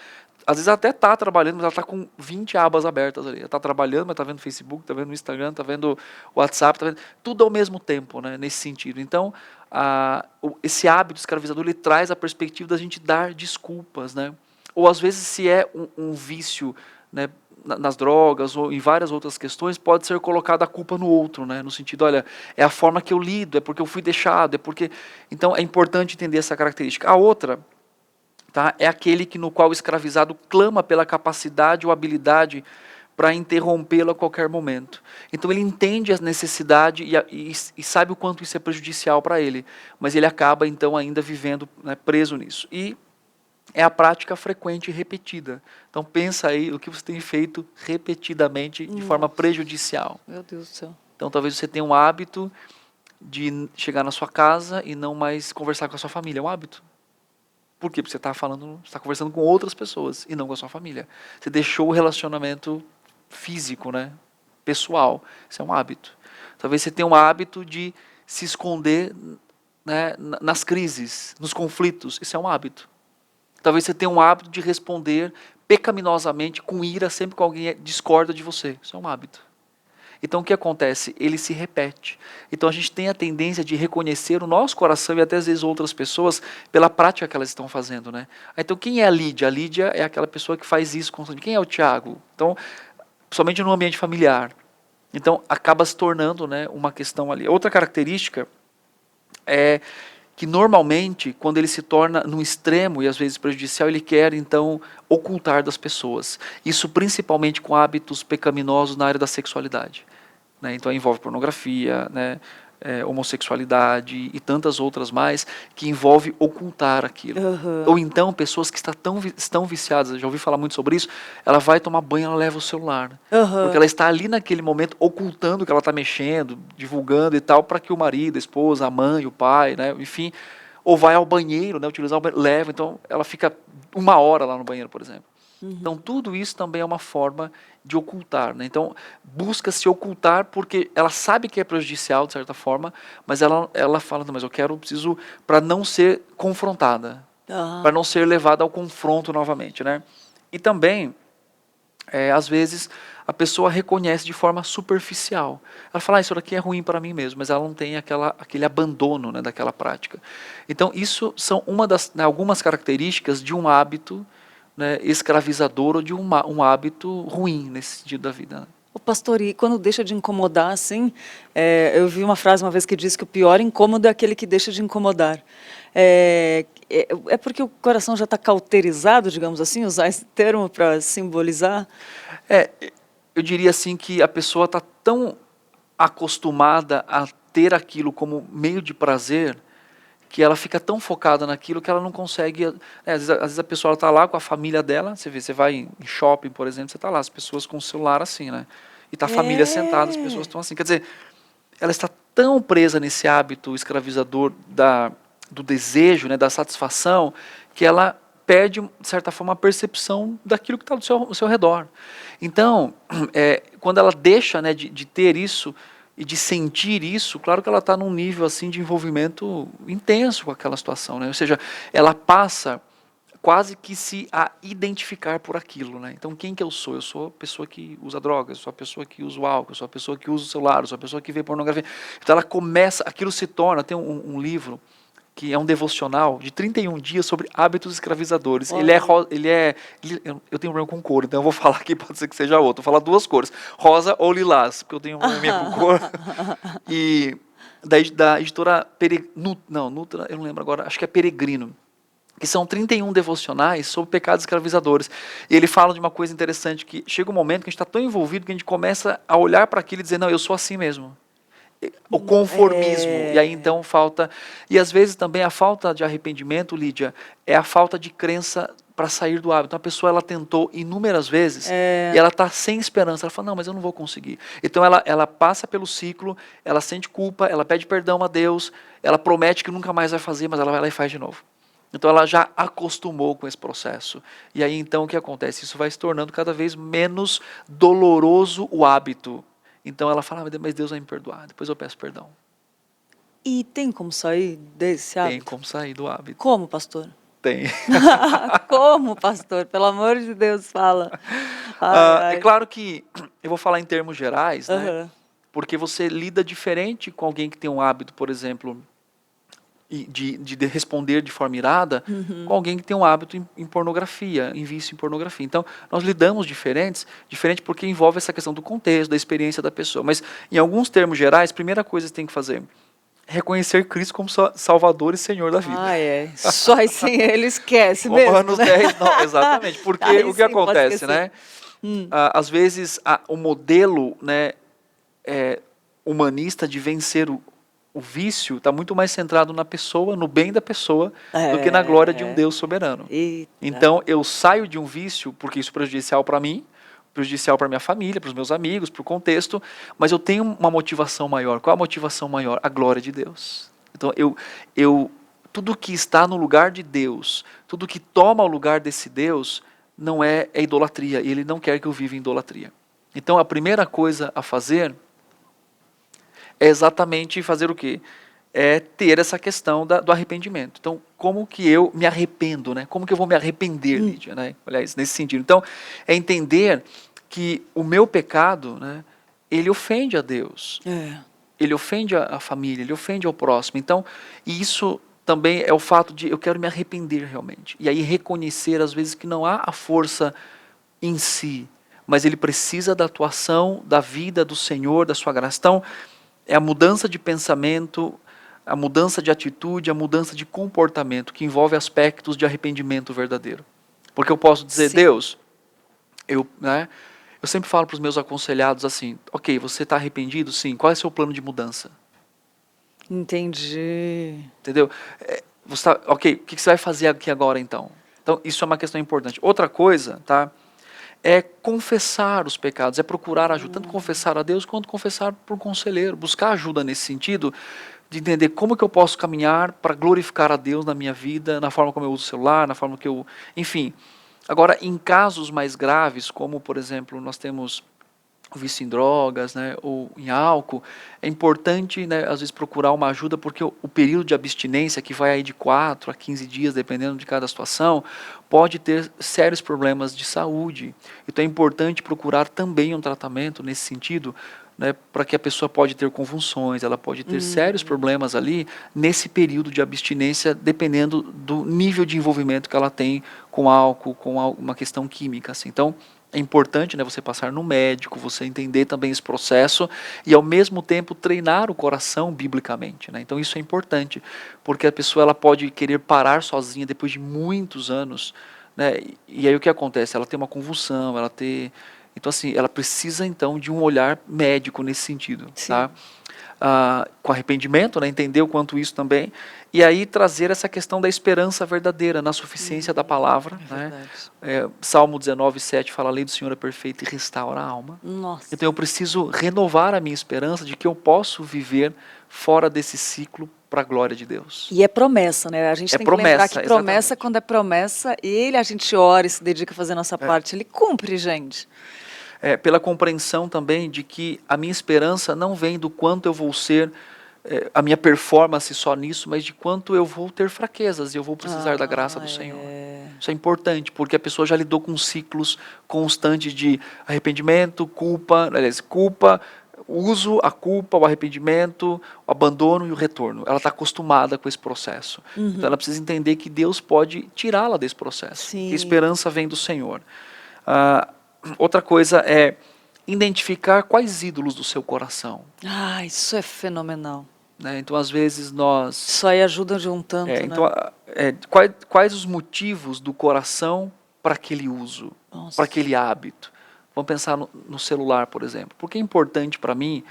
às vezes até está trabalhando, mas ela está com 20 abas abertas ali, ela está trabalhando, mas está vendo Facebook, está vendo Instagram, está vendo WhatsApp, está vendo tudo ao mesmo tempo, né, nesse sentido. Então, esse hábito escravizador, ele traz a perspectiva da gente dar desculpas, né? Ou às vezes, se é um vício, né, nas drogas ou em várias outras questões, pode ser colocada a culpa no outro, né? No sentido, olha, é a forma que eu lido, é porque eu fui deixado, é porque... Então é importante entender essa característica. A outra, tá, é aquele no qual o escravizado clama pela capacidade ou habilidade para interrompê-lo a qualquer momento. Então ele entende a necessidade e sabe o quanto isso é prejudicial para ele, mas ele acaba então ainda vivendo, né, preso nisso. E é a prática frequente e repetida. Então pensa aí o que você tem feito repetidamente de forma prejudicial. Meu Deus do céu. Então talvez você tenha um hábito de chegar na sua casa e não mais conversar com a sua família. É um hábito. Por quê? Porque você está conversando com outras pessoas e não com a sua família. Você deixou o relacionamento físico, né, pessoal. Isso é um hábito. Talvez você tenha um hábito de se esconder né, nas crises, nos conflitos, isso é um hábito. Talvez você tenha um hábito de responder pecaminosamente, com ira, sempre que alguém discorda de você. Isso é um hábito. Então o que acontece? Ele se repete. Então a gente tem a tendência de reconhecer o nosso coração e até às vezes outras pessoas pela prática que elas estão fazendo, né? Então quem é a Lídia? A Lídia é aquela pessoa que faz isso constantemente. Quem é o Tiago? Então, somente no ambiente familiar. Então acaba se tornando, né, uma questão ali. Outra característica é que normalmente, quando ele se torna no extremo e às vezes prejudicial, ele quer então ocultar das pessoas. Isso principalmente com hábitos pecaminosos na área da sexualidade, né? Então envolve pornografia, né, homossexualidade e tantas outras mais, que envolve ocultar aquilo. Ou então pessoas que estão viciadas, eu já ouvi falar muito sobre isso, ela vai tomar banho, ela leva o celular. Porque ela está ali naquele momento ocultando que ela está mexendo, divulgando e tal, para que o marido, a esposa, a mãe, o pai, né, enfim, ou vai ao banheiro, né, utilizar o banheiro, leva, então ela fica 1 hora lá no banheiro, por exemplo. Então tudo isso também é uma forma de ocultar, né? Então busca se ocultar porque ela sabe que é prejudicial de certa forma, mas ela fala, não, mas preciso para não ser confrontada, para não ser levada ao confronto novamente, né? E também, às vezes, a pessoa reconhece de forma superficial. Ela fala, isso daqui é ruim para mim mesmo, mas ela não tem aquele abandono, né, daquela prática. Então isso são algumas características de um hábito, né, escravizador ou de um hábito ruim nesse sentido da vida. O pastor, e quando deixa de incomodar, assim, eu vi uma frase uma vez que diz que o pior incômodo é aquele que deixa de incomodar. É porque o coração já está cauterizado, digamos assim, usar esse termo para simbolizar? Eu diria assim que a pessoa está tão acostumada a ter aquilo como meio de prazer, que ela fica tão focada naquilo que ela não consegue. Às vezes a pessoa está lá com a família dela, você vai em shopping, por exemplo, você está lá, as pessoas com o celular assim, né? E está a família sentada, as pessoas estão assim. Quer dizer, ela está tão presa nesse hábito escravizador do desejo, né, da satisfação, que ela perde, de certa forma, a percepção daquilo que está ao seu redor. Então, quando ela deixa, né, de ter isso, e de sentir isso, claro que ela está num nível assim de envolvimento intenso com aquela situação, né? Ou seja, ela passa quase que se a identificar por aquilo, né? Então quem que eu sou? Eu sou a pessoa que usa drogas, eu sou a pessoa que usa o álcool, eu sou a pessoa que usa o celular, eu sou a pessoa que vê pornografia. Então ela começa, aquilo se torna, tem um livro que é um devocional de 31 dias sobre hábitos escravizadores. Eu tenho problema com cor, então eu vou falar aqui, pode ser que seja outro. Vou falar 2 cores, rosa ou lilás, porque eu tenho um problema com cor. E da editora Nutra, eu não lembro agora, acho que é Peregrino, que são 31 devocionais sobre pecados escravizadores. E ele fala de uma coisa interessante, que chega um momento que a gente está tão envolvido que a gente começa a olhar para aquilo e dizer, não, eu sou assim mesmo. O conformismo, e aí então falta, e às vezes também a falta de arrependimento, Lídia, é a falta de crença para sair do hábito. Então a pessoa, ela tentou inúmeras vezes, e ela está sem esperança, ela fala, não, mas eu não vou conseguir. Então ela passa pelo ciclo, ela sente culpa, ela pede perdão a Deus, ela promete que nunca mais vai fazer, mas ela vai lá e faz de novo. Então ela já acostumou com esse processo, e aí então o que acontece? Isso vai se tornando cada vez menos doloroso o hábito. Então ela fala, mas Deus vai me perdoar, depois eu peço perdão. E tem como sair desse hábito? Tem como sair do hábito. Como, pastor? Tem. Como, pastor? Pelo amor de Deus, fala. É claro que eu vou falar em termos gerais, né? Porque você lida diferente com alguém que tem um hábito, por exemplo, de responder de forma irada, com alguém que tem um hábito em pornografia, em vício em pornografia. Então, nós lidamos diferente porque envolve essa questão do contexto, da experiência da pessoa. Mas, em alguns termos gerais, a primeira coisa que você tem que fazer é reconhecer Cristo como Salvador e Senhor da vida. Só sem ele esquece mesmo. Romanos 10, não, exatamente. Porque o que acontece, né? Às vezes, o modelo, né, humanista de vencer o vício está muito mais centrado na pessoa, no bem da pessoa, do que na glória de um Deus soberano. Eita. Então, eu saio de um vício, porque isso é prejudicial para mim, prejudicial para minha família, para os meus amigos, para o contexto, mas eu tenho uma motivação maior. Qual a motivação maior? A glória de Deus. Então, tudo que está no lugar de Deus, tudo que toma o lugar desse Deus, não é idolatria, e Ele não quer que eu viva em idolatria. Então, a primeira coisa a fazer é exatamente fazer o quê? é ter essa questão do arrependimento. Então, como que eu me arrependo, né? Como que eu vou me arrepender, Lídia, né? Aliás, nesse sentido. Então, é entender que o meu pecado, né, ele ofende a Deus. Ele ofende a família, ele ofende ao próximo. Então, isso também é o fato de eu quero me arrepender realmente. E aí reconhecer, às vezes, que não há a força em si, mas ele precisa da atuação, da vida do Senhor, da sua graça. Então, é a mudança de pensamento, a mudança de atitude, a mudança de comportamento, que envolve aspectos de arrependimento verdadeiro. Porque eu posso dizer, Deus, eu sempre falo para os meus aconselhados assim, ok, você está arrependido? Sim. Qual é o seu plano de mudança? Entendi. Entendeu? Ok, o que você vai fazer aqui agora então? Então, isso é uma questão importante. Outra coisa, tá? É confessar os pecados, é procurar ajuda, tanto confessar a Deus quanto confessar por um conselheiro, buscar ajuda nesse sentido, de entender como que eu posso caminhar para glorificar a Deus na minha vida, na forma como eu uso o celular, na forma que eu... Enfim, agora, em casos mais graves, como, por exemplo, nós temos o vício em drogas, né, ou em álcool, é importante, né, às vezes procurar uma ajuda, porque o período de abstinência, que vai aí de 4 a 15 dias, dependendo de cada situação, pode ter sérios problemas de saúde. Então é importante procurar também um tratamento nesse sentido, né, para que a pessoa pode ter convulsões, ela pode ter sérios problemas ali nesse período de abstinência, dependendo do nível de envolvimento que ela tem com álcool, com uma questão química. Assim. Então, é importante, né, você passar no médico, você entender também esse processo e, ao mesmo tempo, treinar o coração biblicamente. Né? Então, isso é importante, porque a pessoa ela pode querer parar sozinha depois de muitos anos, né? E aí o que acontece? Ela tem uma convulsão, então, assim, ela precisa, então, de um olhar médico nesse sentido. Tá? Com arrependimento, né, entender o quanto isso também, e aí trazer essa questão da esperança verdadeira, na suficiência da palavra. Né? Salmo 19:7 fala, a lei do Senhor é perfeita e restaura a alma. Nossa. Então eu preciso renovar a minha esperança de que eu posso viver fora desse ciclo para a glória de Deus. E é promessa, né? A gente tem que lembrar que promessa, quando é promessa, a gente ora e se dedica a fazer a nossa parte, ele cumpre, gente. Pela compreensão também de que a minha esperança não vem do quanto eu vou ser, a minha performance só nisso, mas de quanto eu vou ter fraquezas e eu vou precisar da graça do Senhor. Isso é importante, porque a pessoa já lidou com ciclos constantes de arrependimento, culpa, uso, a culpa, o arrependimento, o abandono e o retorno. Ela está acostumada com esse processo. Então ela precisa entender que Deus pode tirá-la desse processo. Que a esperança vem do Senhor. Outra coisa é identificar quais ídolos do seu coração. Isso é fenomenal. Né? Então, às vezes, nós... Isso aí ajuda de um tanto, então, né? quais os motivos do coração para aquele uso, para aquele hábito? Vamos pensar no celular, por exemplo. Por que é importante para mim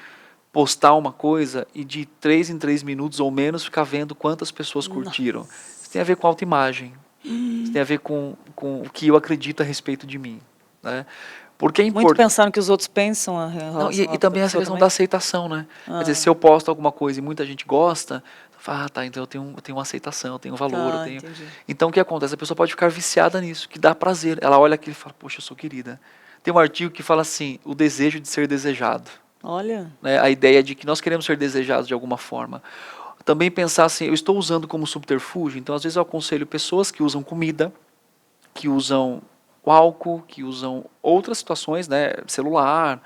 postar uma coisa e de 3 em 3 minutos ou menos ficar vendo quantas pessoas curtiram? Isso tem a ver com autoimagem. Isso tem a ver com o que eu acredito a respeito de mim. Né? Porque é muito pensar no que os outros pensam. E também essa questão da aceitação, né? Quer dizer, se eu posto alguma coisa e muita gente gosta, então eu tenho uma aceitação, eu tenho um valor. Então o que acontece? A pessoa pode ficar viciada nisso, que dá prazer. Ela olha aquilo e fala, poxa, eu sou querida. Tem um artigo que fala assim, o desejo de ser desejado. Olha. Né? A ideia de que nós queremos ser desejados de alguma forma. Também pensar assim, eu estou usando como subterfúgio, então às vezes eu aconselho pessoas que usam comida, que usam o álcool, que usam outras situações, né, celular,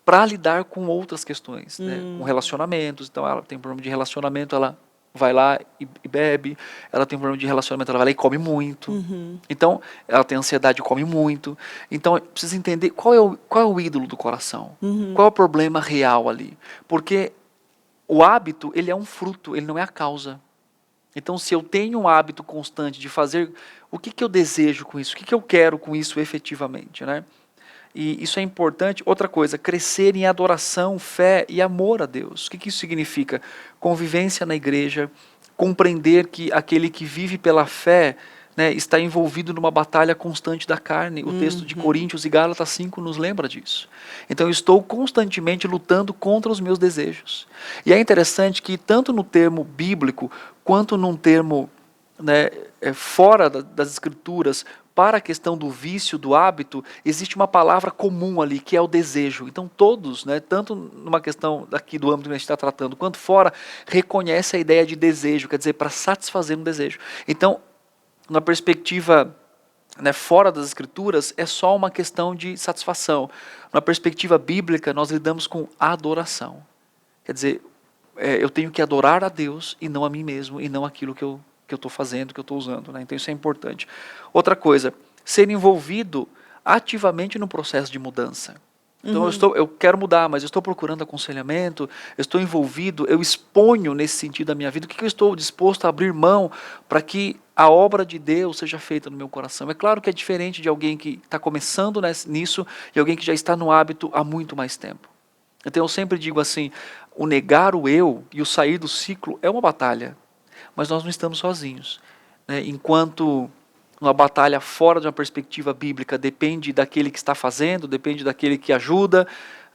para lidar com outras questões, né, com relacionamentos. Então ela tem um problema de relacionamento, ela vai lá e bebe. Ela tem um problema de relacionamento, ela vai lá e come muito. Então ela tem ansiedade e come muito. Então precisa entender qual é o ídolo do coração, qual é o problema real ali, porque o hábito ele é um fruto, ele não é a causa. Então, se eu tenho um hábito constante de fazer, o que eu desejo com isso? O que eu quero com isso efetivamente? Né? E isso é importante. Outra coisa, crescer em adoração, fé e amor a Deus. O que isso significa? Convivência na igreja, compreender que aquele que vive pela fé, né, está envolvido numa batalha constante da carne. O texto de Coríntios e Gálatas 5 nos lembra disso. Então eu estou constantemente lutando contra os meus desejos. E é interessante que tanto no termo bíblico, quanto num termo, né, fora das escrituras, para a questão do vício, do hábito, existe uma palavra comum ali, que é o desejo. Então todos, né, tanto numa questão daqui do âmbito que a gente está tratando, quanto fora, reconhece a ideia de desejo, quer dizer, para satisfazer um desejo. Então, na perspectiva, né, fora das escrituras, é só uma questão de satisfação. Na perspectiva bíblica, nós lidamos com adoração. Quer dizer, eu tenho que adorar a Deus e não a mim mesmo, e não aquilo que eu estou fazendo, que eu estou usando. Né? Então isso é importante. Outra coisa, ser envolvido ativamente no processo de mudança. Então eu quero mudar, mas eu estou procurando aconselhamento, eu estou envolvido, eu exponho nesse sentido da minha vida, o que eu estou disposto a abrir mão para que a obra de Deus seja feita no meu coração. É claro que é diferente de alguém que está começando nisso e alguém que já está no hábito há muito mais tempo. Então eu sempre digo assim, o negar o eu e o sair do ciclo é uma batalha, mas nós não estamos sozinhos. Né? Enquanto uma batalha fora de uma perspectiva bíblica depende daquele que está fazendo, depende daquele que ajuda,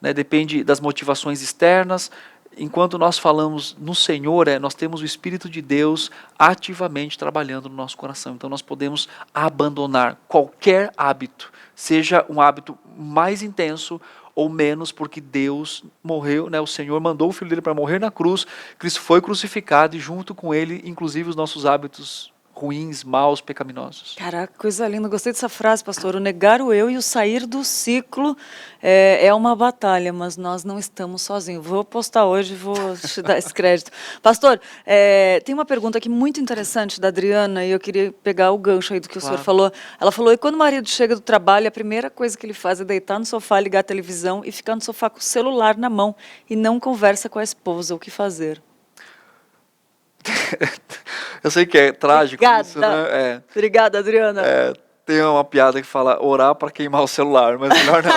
né? Depende das motivações externas. Enquanto nós falamos no Senhor, nós temos o Espírito de Deus ativamente trabalhando no nosso coração. Então nós podemos abandonar qualquer hábito, seja um hábito mais intenso ou menos, porque Deus morreu, né? O Senhor mandou o Filho dele para morrer na cruz, Cristo foi crucificado e junto com ele, inclusive os nossos hábitos ruins, maus, pecaminosos. Caraca, coisa linda. Gostei dessa frase, pastor. O negar o eu e o sair do ciclo é uma batalha, mas nós não estamos sozinhos. Vou postar hoje, vou te dar esse crédito. Pastor, tem uma pergunta aqui muito interessante da Adriana, e eu queria pegar o gancho aí do que o senhor falou. Ela falou, e quando o marido chega do trabalho, a primeira coisa que ele faz é deitar no sofá, ligar a televisão e ficar no sofá com o celular na mão e não conversa com a esposa. O que fazer? Eu sei que é trágico. Obrigada. Isso, né? Obrigada, Adriana. Tem uma piada que fala orar para queimar o celular, mas melhor não.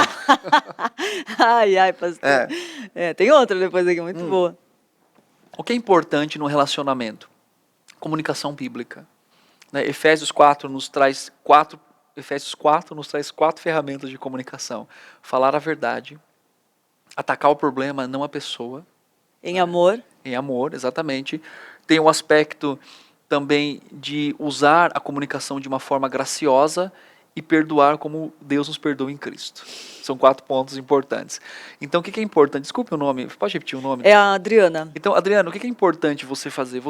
Ai, pastor. Tem outra depois aqui, muito boa. O que é importante no relacionamento? Comunicação bíblica. Né? Efésios 4 nos traz quatro ferramentas de comunicação. Falar a verdade, atacar o problema, não a pessoa. Em amor. Em amor, exatamente. Tem um aspecto também de usar a comunicação de uma forma graciosa e perdoar como Deus nos perdoa em Cristo. São 4 pontos importantes. Então, o que é importante? Desculpe o nome, pode repetir o nome? É a Adriana. Então, Adriana, o que é importante você fazer?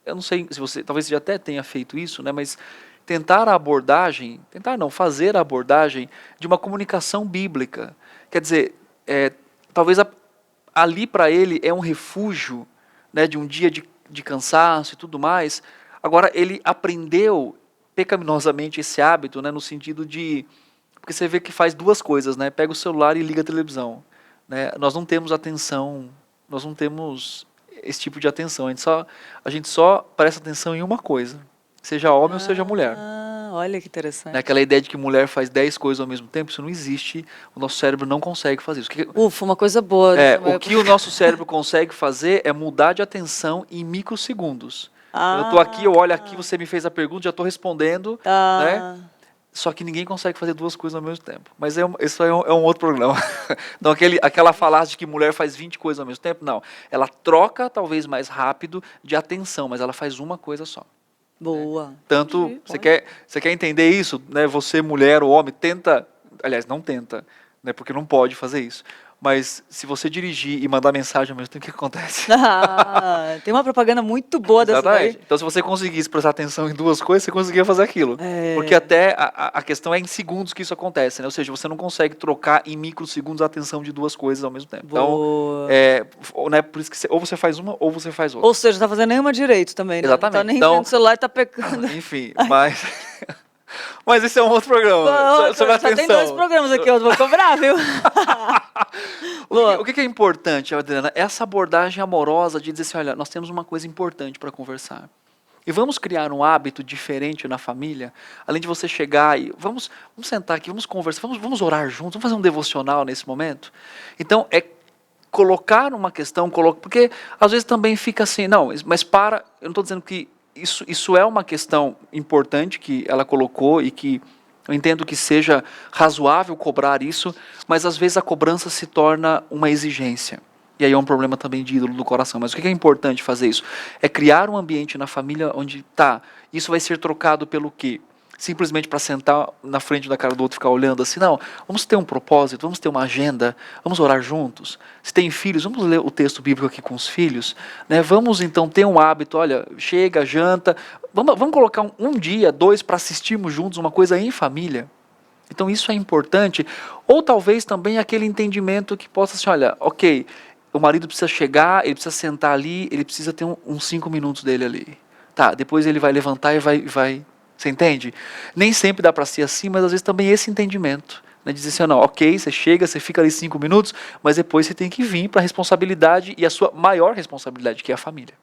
Eu não sei se você, talvez você já até tenha feito isso, né? Mas fazer a abordagem de uma comunicação bíblica. Quer dizer, talvez ali para ele é um refúgio, né, de um dia de cansaço e tudo mais. Agora, ele aprendeu pecaminosamente esse hábito, né, no sentido de... Porque você vê que faz 2 coisas, né? Pega o celular e liga a televisão. Né? Nós não temos atenção, nós não temos esse tipo de atenção. A gente só presta atenção em uma coisa, seja homem ou seja mulher. Olha que interessante. Aquela ideia de que mulher faz 10 coisas ao mesmo tempo, isso não existe, o nosso cérebro não consegue fazer isso. Ufa, uma coisa boa. O que o nosso cérebro consegue fazer é mudar de atenção em microsegundos. Eu estou aqui, eu olho aqui, você me fez a pergunta, já estou respondendo, né? Só que ninguém consegue fazer 2 coisas ao mesmo tempo. Mas isso é um outro programa. Então, aquela falácia de que mulher faz 20 coisas ao mesmo tempo, não. Ela troca, talvez mais rápido, de atenção, mas ela faz uma coisa só. Boa. Tanto, você quer entender isso, né? Você, mulher ou homem, não tenta, né? Porque não pode fazer isso. Mas se você dirigir e mandar mensagem ao mesmo tempo, o que acontece? Tem uma propaganda muito boa dessa daí. Então, se você conseguisse prestar atenção em 2 coisas, você conseguia fazer aquilo. Porque até a questão é em segundos que isso acontece, né? Ou seja, você não consegue trocar em microsegundos a atenção de 2 coisas ao mesmo tempo. Boa. Então, né, por isso que ou você faz uma ou você faz outra. Ou seja, não tá fazendo nenhuma direito também, né? Exatamente. Não tá nem vendo o celular e tá pecando. Enfim, mas esse é um outro programa. Só tem 2 programas aqui, eu vou cobrar, viu? O que é importante, Adriana? Essa abordagem amorosa de dizer assim, olha, nós temos uma coisa importante para conversar. E vamos criar um hábito diferente na família, além de você chegar e vamos sentar aqui, vamos conversar, vamos orar juntos, vamos fazer um devocional nesse momento. Então, colocar uma questão, porque às vezes também fica assim, eu não estou dizendo que isso é uma questão importante que ela colocou e que eu entendo que seja razoável cobrar isso, mas às vezes a cobrança se torna uma exigência. E aí é um problema também de ídolo do coração. Mas o que é importante fazer isso? É criar um ambiente na família onde, isso vai ser trocado pelo quê? simplesmente para sentar na frente da cara do outro e ficar olhando assim. Não, vamos ter um propósito, vamos ter uma agenda, vamos orar juntos. Se tem filhos, vamos ler o texto bíblico aqui com os filhos, né? Vamos então ter um hábito, olha, chega, janta, vamos colocar um dia, 2 para assistirmos juntos uma coisa em família. Então isso é importante. Ou talvez também aquele entendimento que possa assim, olha, ok, o marido precisa chegar, ele precisa sentar ali, ele precisa ter uns 5 minutos dele ali. Tá, depois ele vai levantar e vai. Você entende? Nem sempre dá para ser assim, mas às vezes também esse entendimento. Né, dizer assim, não, ok, você chega, você fica ali 5 minutos, mas depois você tem que vir para a responsabilidade e a sua maior responsabilidade, que é a família.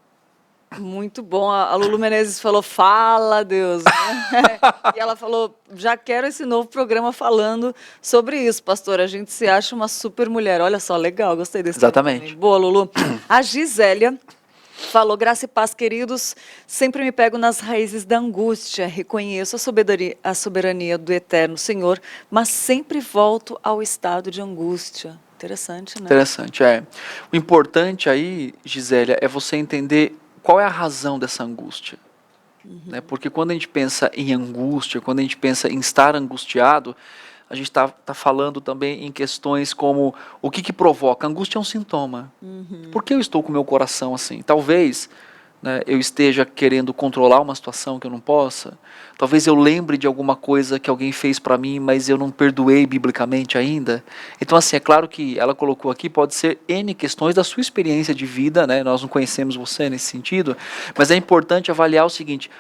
Muito bom. A Lulu Menezes falou, fala Deus. Né? E ela falou, já quero esse novo programa falando sobre isso, pastor. A gente se acha uma super mulher. Olha só, legal, gostei desse. Exatamente. Também. Boa, Lulu. A Gisélia falou, graça e paz, queridos. Sempre me pego nas raízes da angústia. Reconheço a soberania do eterno Senhor, mas sempre volto ao estado de angústia. Interessante, né? Interessante, é. O importante aí, Gisélia, é você entender qual é a razão dessa angústia. Né? Porque quando a gente pensa em angústia, quando a gente pensa em estar angustiado, a gente está falando também em questões como o que provoca. A angústia é um sintoma. Por que eu estou com o meu coração assim? Talvez, né, eu esteja querendo controlar uma situação que eu não possa. Talvez eu lembre de alguma coisa que alguém fez para mim, mas eu não perdoei biblicamente ainda. Então, assim, é claro que ela colocou aqui, pode ser N questões da sua experiência de vida, né? Nós não conhecemos você nesse sentido, mas é importante avaliar o seguinte,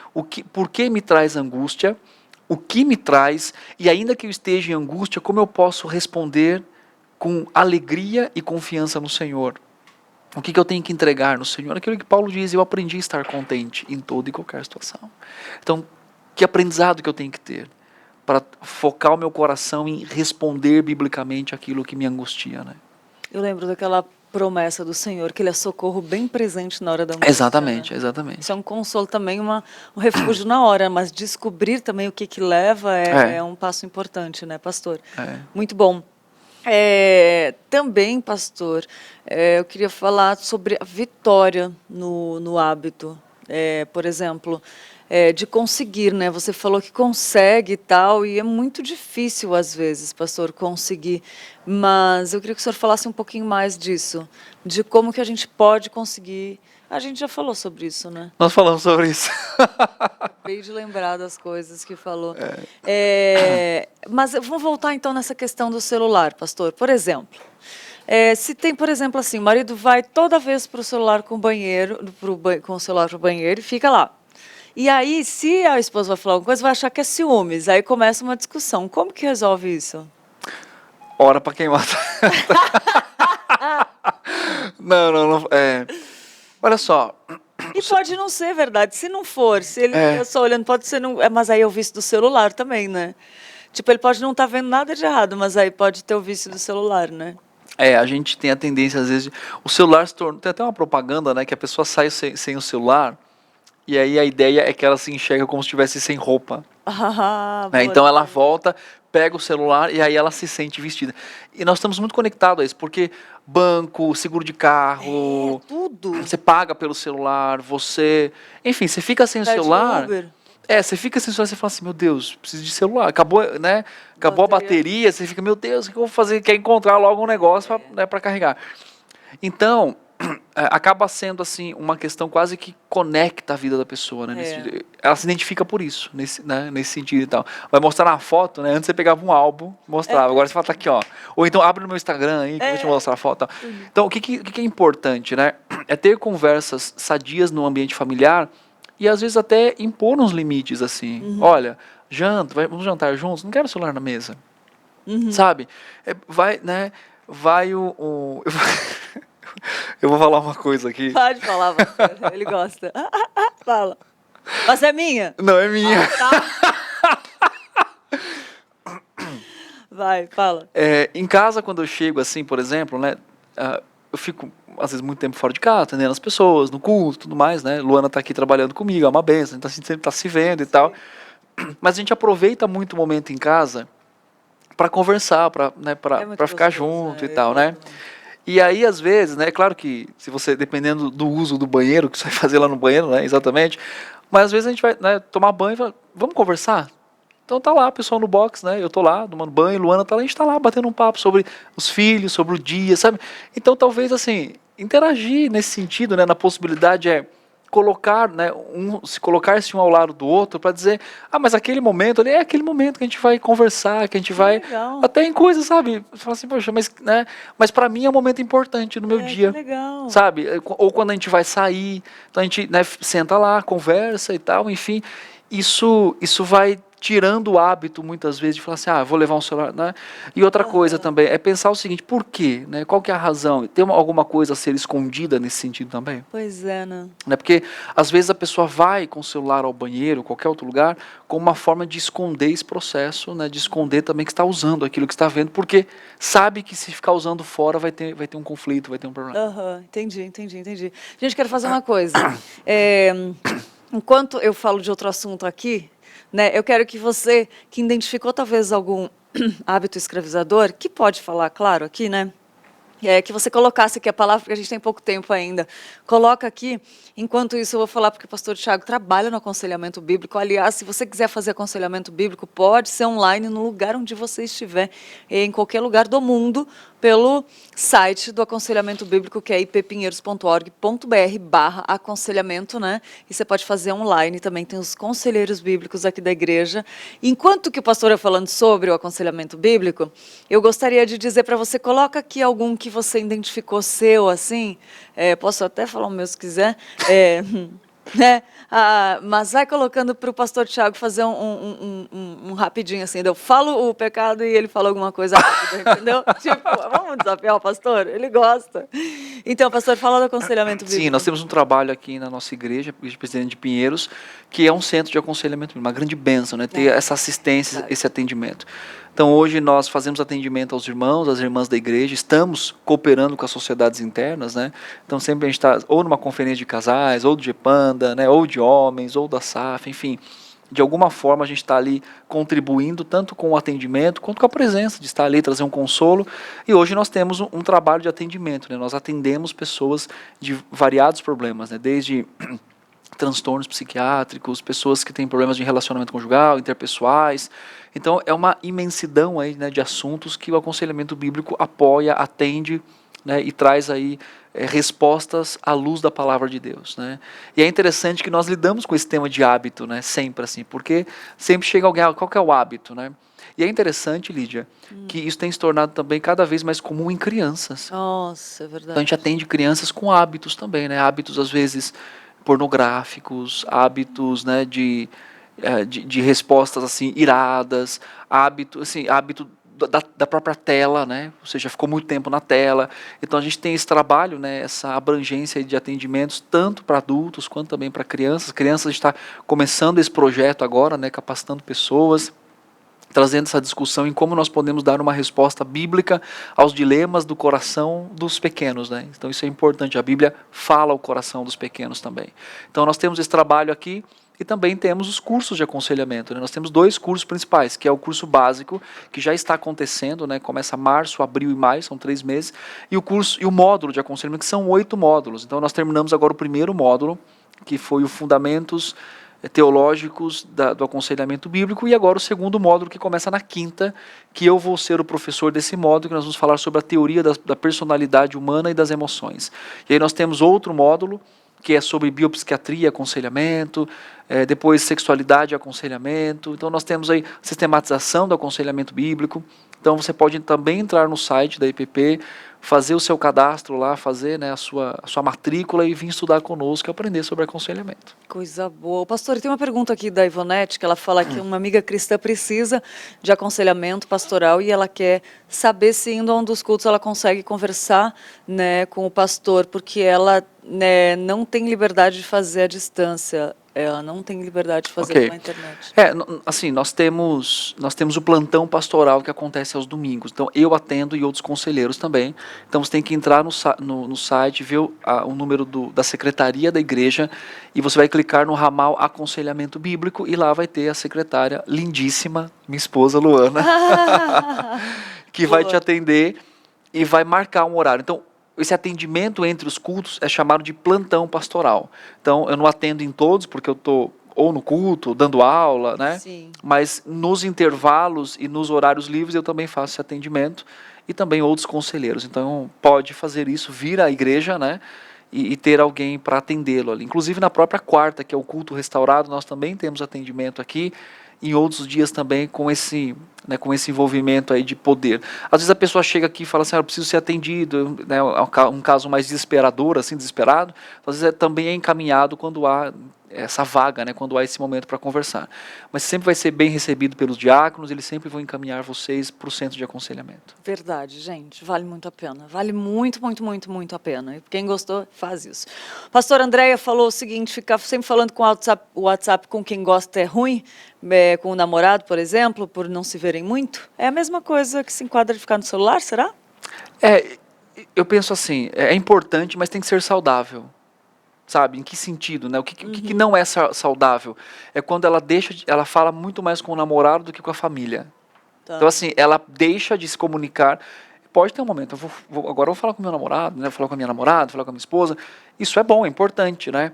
por que me traz angústia, o que me traz, e ainda que eu esteja em angústia, como eu posso responder com alegria e confiança no Senhor? O que eu tenho que entregar no Senhor? Aquilo que Paulo diz, eu aprendi a estar contente em toda e qualquer situação. Então, que aprendizado que eu tenho que ter para focar o meu coração em responder biblicamente aquilo que me angustia, né? Eu lembro daquela promessa do Senhor, que Ele é socorro bem presente na hora da angústia. Exatamente, né? exatamente. Isso é um consolo também, um refúgio na hora, mas descobrir também o que leva é um passo importante, né, pastor? Muito bom. Também, pastor, eu queria falar sobre a vitória no hábito. Por exemplo, de conseguir, né? Você falou que consegue e tal, e é muito difícil às vezes, pastor, conseguir. Mas eu queria que o senhor falasse um pouquinho mais disso, de como que a gente pode conseguir. A gente já falou sobre isso, né? Nós falamos sobre isso. Acabei de lembrar das coisas que falou. Mas vamos voltar então nessa questão do celular, pastor. Por exemplo, se tem, por exemplo, assim, o marido vai toda vez para o celular com o celular para o banheiro e fica lá. E aí, se a esposa vai falar alguma coisa, vai achar que é ciúmes. Aí começa uma discussão. Como que resolve isso? Ora para quem mata. Não. Olha só. E pode não ser verdade. Se não for, se ele está só olhando, pode ser. Não, mas aí é o vício do celular também, né? Tipo, ele pode não estar vendo nada de errado, mas aí pode ter o vício do celular, né? A gente tem a tendência, às vezes, o celular se torna. Tem até uma propaganda, né? Que a pessoa sai sem o celular. E aí a ideia é que ela se enxerga como se estivesse sem roupa. Então ela volta, pega o celular e aí ela se sente vestida. E nós estamos muito conectados a isso, porque banco, seguro de carro, tudo. Você paga pelo celular, enfim, você fica sem o celular. Você fica sem o celular, você fala assim, meu Deus, preciso de celular. Acabou, né? Acabou a bateria, você fica, meu Deus, o que eu vou fazer? Quer encontrar logo um negócio para carregar. Então, acaba sendo assim uma questão quase que conecta a vida da pessoa, né? Ela se identifica por isso, nesse sentido e tal. Vai mostrar na foto, né? Antes você pegava um álbum, mostrava. Agora você fala, tá aqui, ó. Ou então abre no meu Instagram aí, que eu vou te mostrar a foto. Tal. Então, o que é importante, né? É ter conversas sadias no ambiente familiar e às vezes até impor uns limites, assim. Olha, vamos jantar juntos? Não quero celular na mesa. Sabe? Eu vou falar uma coisa aqui. Pode falar, pastor. Ele gosta. Fala. Mas é minha? Não, é minha. Vai, fala. Em casa, quando eu chego assim, por exemplo, né? Eu fico, às vezes, muito tempo fora de casa, atendendo as pessoas, no culto, tudo mais, né? Luana tá aqui trabalhando comigo, é uma benção, a gente sempre tá se vendo e tal. Mas a gente aproveita muito o momento em casa para conversar, para ficar junto e tal, né? E aí, às vezes, né, é claro que se você, dependendo do uso do banheiro, que você vai fazer lá no banheiro, né, exatamente, mas às vezes a gente vai, né, tomar banho e fala, vamos conversar? Então tá lá, o pessoal no box, né? Eu tô lá, tomando banho, Luana tá lá, a gente tá lá batendo um papo sobre os filhos, sobre o dia, sabe? Então talvez assim, interagir nesse sentido, né? Na possibilidade colocar, né? Se colocar-se um ao lado do outro para dizer, mas aquele momento ali é aquele momento que a gente vai conversar, que a gente vai legal. até em coisas, sabe? Fala assim, poxa, mas para mim é um momento importante no meu dia. Que legal. Sabe? Ou quando a gente vai sair, então a gente, né, senta lá, conversa e tal, enfim, isso vai tirando o hábito muitas vezes de falar assim, vou levar um celular, né? E outra coisa também é pensar o seguinte, por quê? Né? Qual que é a razão? Tem alguma coisa a ser escondida nesse sentido também? Pois é, né? Porque às vezes a pessoa vai com o celular ao banheiro, qualquer outro lugar, como uma forma de esconder esse processo, né? De esconder também que está usando aquilo que está vendo, porque sabe que se ficar usando fora vai ter um conflito, vai ter um problema. Entendi. Gente, quero fazer uma coisa. Enquanto eu falo de outro assunto aqui, né, eu quero que você, que identificou talvez algum hábito escravizador, que pode falar, claro, aqui, né? Que você colocasse aqui a palavra, porque a gente tem pouco tempo ainda. Coloca aqui, enquanto isso eu vou falar, porque o pastor Thiago trabalha no aconselhamento bíblico. Aliás, se você quiser fazer aconselhamento bíblico, pode ser online no lugar onde você estiver, em qualquer lugar do mundo, pelo site do aconselhamento bíblico, que é ippinheiros.org.br/aconselhamento, né? E você pode fazer online também, tem os conselheiros bíblicos aqui da igreja. Enquanto que o pastor é falando sobre o aconselhamento bíblico, eu gostaria de dizer para você, coloca aqui algum que você identificou seu, assim, posso até falar o meu se quiser, né? Mas vai colocando para o pastor Thiago fazer um rapidinho, assim, eu falo o pecado e ele fala alguma coisa rápida, entendeu? Tipo, vamos desafiar o pastor? Ele gosta. Então, pastor, fala do aconselhamento bíblico. Sim, nós temos um trabalho aqui na nossa igreja, Presidente de Pinheiros, que é um centro de aconselhamento bíblico, uma grande bênção, né? Ter essa assistência, esse atendimento. Então, hoje nós fazemos atendimento aos irmãos, às irmãs da igreja, estamos cooperando com as sociedades internas, né? Então, sempre a gente está ou numa conferência de casais, ou do GEPANDA, né? Ou de homens, ou da SAF, enfim. De alguma forma, a gente está ali contribuindo tanto com o atendimento, quanto com a presença, de estar ali, trazer um consolo. E hoje nós temos um trabalho de atendimento, né? Nós atendemos pessoas de variados problemas, né? Desde transtornos psiquiátricos, pessoas que têm problemas de relacionamento conjugal, interpessoais. Então, é uma imensidão aí, né, de assuntos que o aconselhamento bíblico apoia, atende, né, e traz aí respostas à luz da palavra de Deus, né? E é interessante que nós lidamos com esse tema de hábito, né, sempre assim, porque sempre chega alguém, qual que é o hábito, né? E é interessante, Lídia, que isso tem se tornado também cada vez mais comum em crianças. Nossa, é verdade. Então, a gente atende crianças com hábitos também, né? Hábitos, às vezes, pornográficos, hábitos, né, de respostas assim iradas, hábito da própria tela, né? Ou seja, ficou muito tempo na tela. Então a gente tem esse trabalho, né, essa abrangência de atendimentos tanto para adultos quanto também para crianças. Crianças, a gente está começando esse projeto agora, né, capacitando pessoas, trazendo essa discussão em como nós podemos dar uma resposta bíblica aos dilemas do coração dos pequenos, né? Então isso é importante, a Bíblia fala ao coração dos pequenos também. Então nós temos esse trabalho aqui e também temos os cursos de aconselhamento, né? Nós temos 2 cursos principais, que é o curso básico, que já está acontecendo, né? Começa março, abril e maio, são 3 meses, e o módulo de aconselhamento, que são 8 módulos. Então nós terminamos agora o primeiro módulo, que foi o Fundamentos Teológicos do Aconselhamento Bíblico, e agora o segundo módulo, que começa na quinta, que eu vou ser o professor desse módulo, que nós vamos falar sobre a teoria da personalidade humana e das emoções. E aí nós temos outro módulo, que é sobre biopsiquiatria, aconselhamento, depois sexualidade e aconselhamento. Então nós temos aí sistematização do aconselhamento bíblico. Então você pode também entrar no site da IPP, fazer o seu cadastro lá, fazer, né, a sua matrícula e vir estudar conosco e aprender sobre aconselhamento. Coisa boa. Pastor, tem uma pergunta aqui da Ivonete, que ela fala que uma amiga cristã precisa de aconselhamento pastoral e ela quer saber se indo a um dos cultos ela consegue conversar, né, com o pastor, porque ela, né, não tem liberdade de fazer à distância. Ela não tem liberdade de fazer pela internet. Assim, nós temos o plantão pastoral que acontece aos domingos. Então, eu atendo e outros conselheiros também. Então, você tem que entrar no site, ver o número da secretaria da igreja e você vai clicar no ramal aconselhamento bíblico e lá vai ter a secretária lindíssima, minha esposa Luana, que vai te atender e vai marcar um horário. Então, esse atendimento entre os cultos é chamado de plantão pastoral. Então, eu não atendo em todos, porque eu estou ou no culto, dando aula, né? Sim. Mas nos intervalos e nos horários livres eu também faço esse atendimento e também outros conselheiros. Então pode fazer isso, vir à igreja, né? E ter alguém para atendê-lo ali. Inclusive na própria quarta, que é o culto restaurado, nós também temos atendimento aqui. Em outros dias também com esse envolvimento aí de poder. Às vezes a pessoa chega aqui e fala assim, eu preciso ser atendido, né, um caso mais desesperador, assim, desesperado, às vezes também é encaminhado quando há essa vaga, né, quando há esse momento para conversar. Mas sempre vai ser bem recebido pelos diáconos, eles sempre vão encaminhar vocês para o centro de aconselhamento. Verdade, gente, vale muito a pena, vale muito, muito, muito, muito a pena. E quem gostou, faz isso. Pastor Andréia falou o seguinte, ficar sempre falando com o WhatsApp com quem gosta é ruim, com o namorado, por exemplo, por não se verem muito. É a mesma coisa que se enquadra de ficar no celular, será? Eu penso assim, é importante, mas tem que ser saudável. Sabe, em que sentido, né? O que não é saudável? É quando ela fala muito mais com o namorado do que com a família. Tá. Então, assim, ela deixa de se comunicar. Pode ter um momento, agora eu vou falar com o meu namorado, né? Vou falar com a minha namorada, vou falar com a minha esposa. Isso é bom, é importante, né?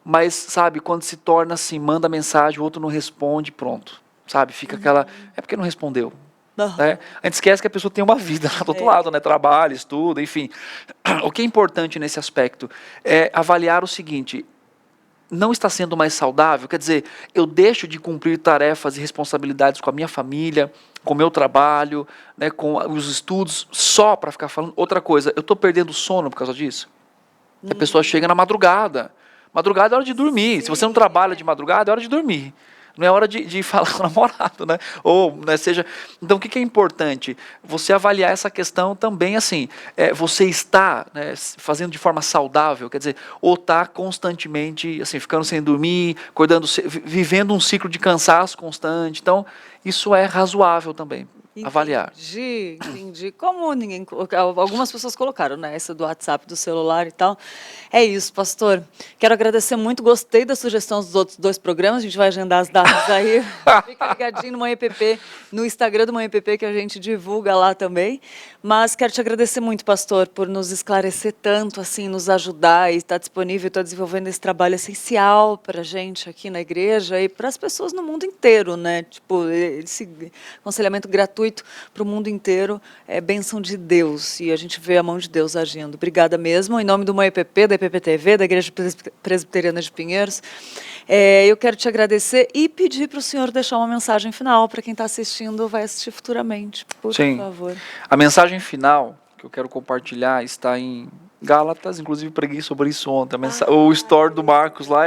Mas, sabe, quando se torna assim, manda mensagem, o outro não responde, pronto. Sabe, fica aquela... É porque não respondeu. Né? A gente esquece que a pessoa tem uma vida lá do outro lado, né? Trabalho, estudo, enfim. O que é importante nesse aspecto é avaliar o seguinte, não está sendo mais saudável? Quer dizer, eu deixo de cumprir tarefas e responsabilidades com a minha família, com o meu trabalho, né, com os estudos, só para ficar falando. Outra coisa, eu estou perdendo sono por causa disso? A pessoa chega na madrugada. Madrugada é hora de dormir. Sim. Se você não trabalha de madrugada, é hora de dormir. Não é hora de falar com o namorado, né? Ou, né, seja... Então, o que é importante? Você avaliar essa questão também, assim, você está, né, fazendo de forma saudável, quer dizer, ou está constantemente, assim, ficando sem dormir, vivendo um ciclo de cansaço constante. Então, isso é razoável também. Avaliar. Entendi. Como algumas pessoas colocaram, né? Essa do WhatsApp, do celular e tal. É isso, pastor. Quero agradecer muito. Gostei da sugestão dos outros 2 programas. A gente vai agendar as datas aí. Fica ligadinho no Manhã EPP, no Instagram do Manhã EPP, que a gente divulga lá também. Mas quero te agradecer muito, pastor, por nos esclarecer tanto, assim, nos ajudar e estar disponível, estar desenvolvendo esse trabalho essencial para a gente aqui na igreja e para as pessoas no mundo inteiro, né? Tipo, esse aconselhamento gratuito para o mundo inteiro é bênção de Deus e a gente vê a mão de Deus agindo. Obrigada mesmo, em nome do Manhã EPP, da EPP TV, da Igreja Presbiteriana de Pinheiros. Eu quero te agradecer e pedir para o senhor deixar uma mensagem final para quem está assistindo ou vai assistir futuramente, por favor. A mensagem final que eu quero compartilhar está em Gálatas, inclusive preguei sobre isso ontem. O story do Marcos lá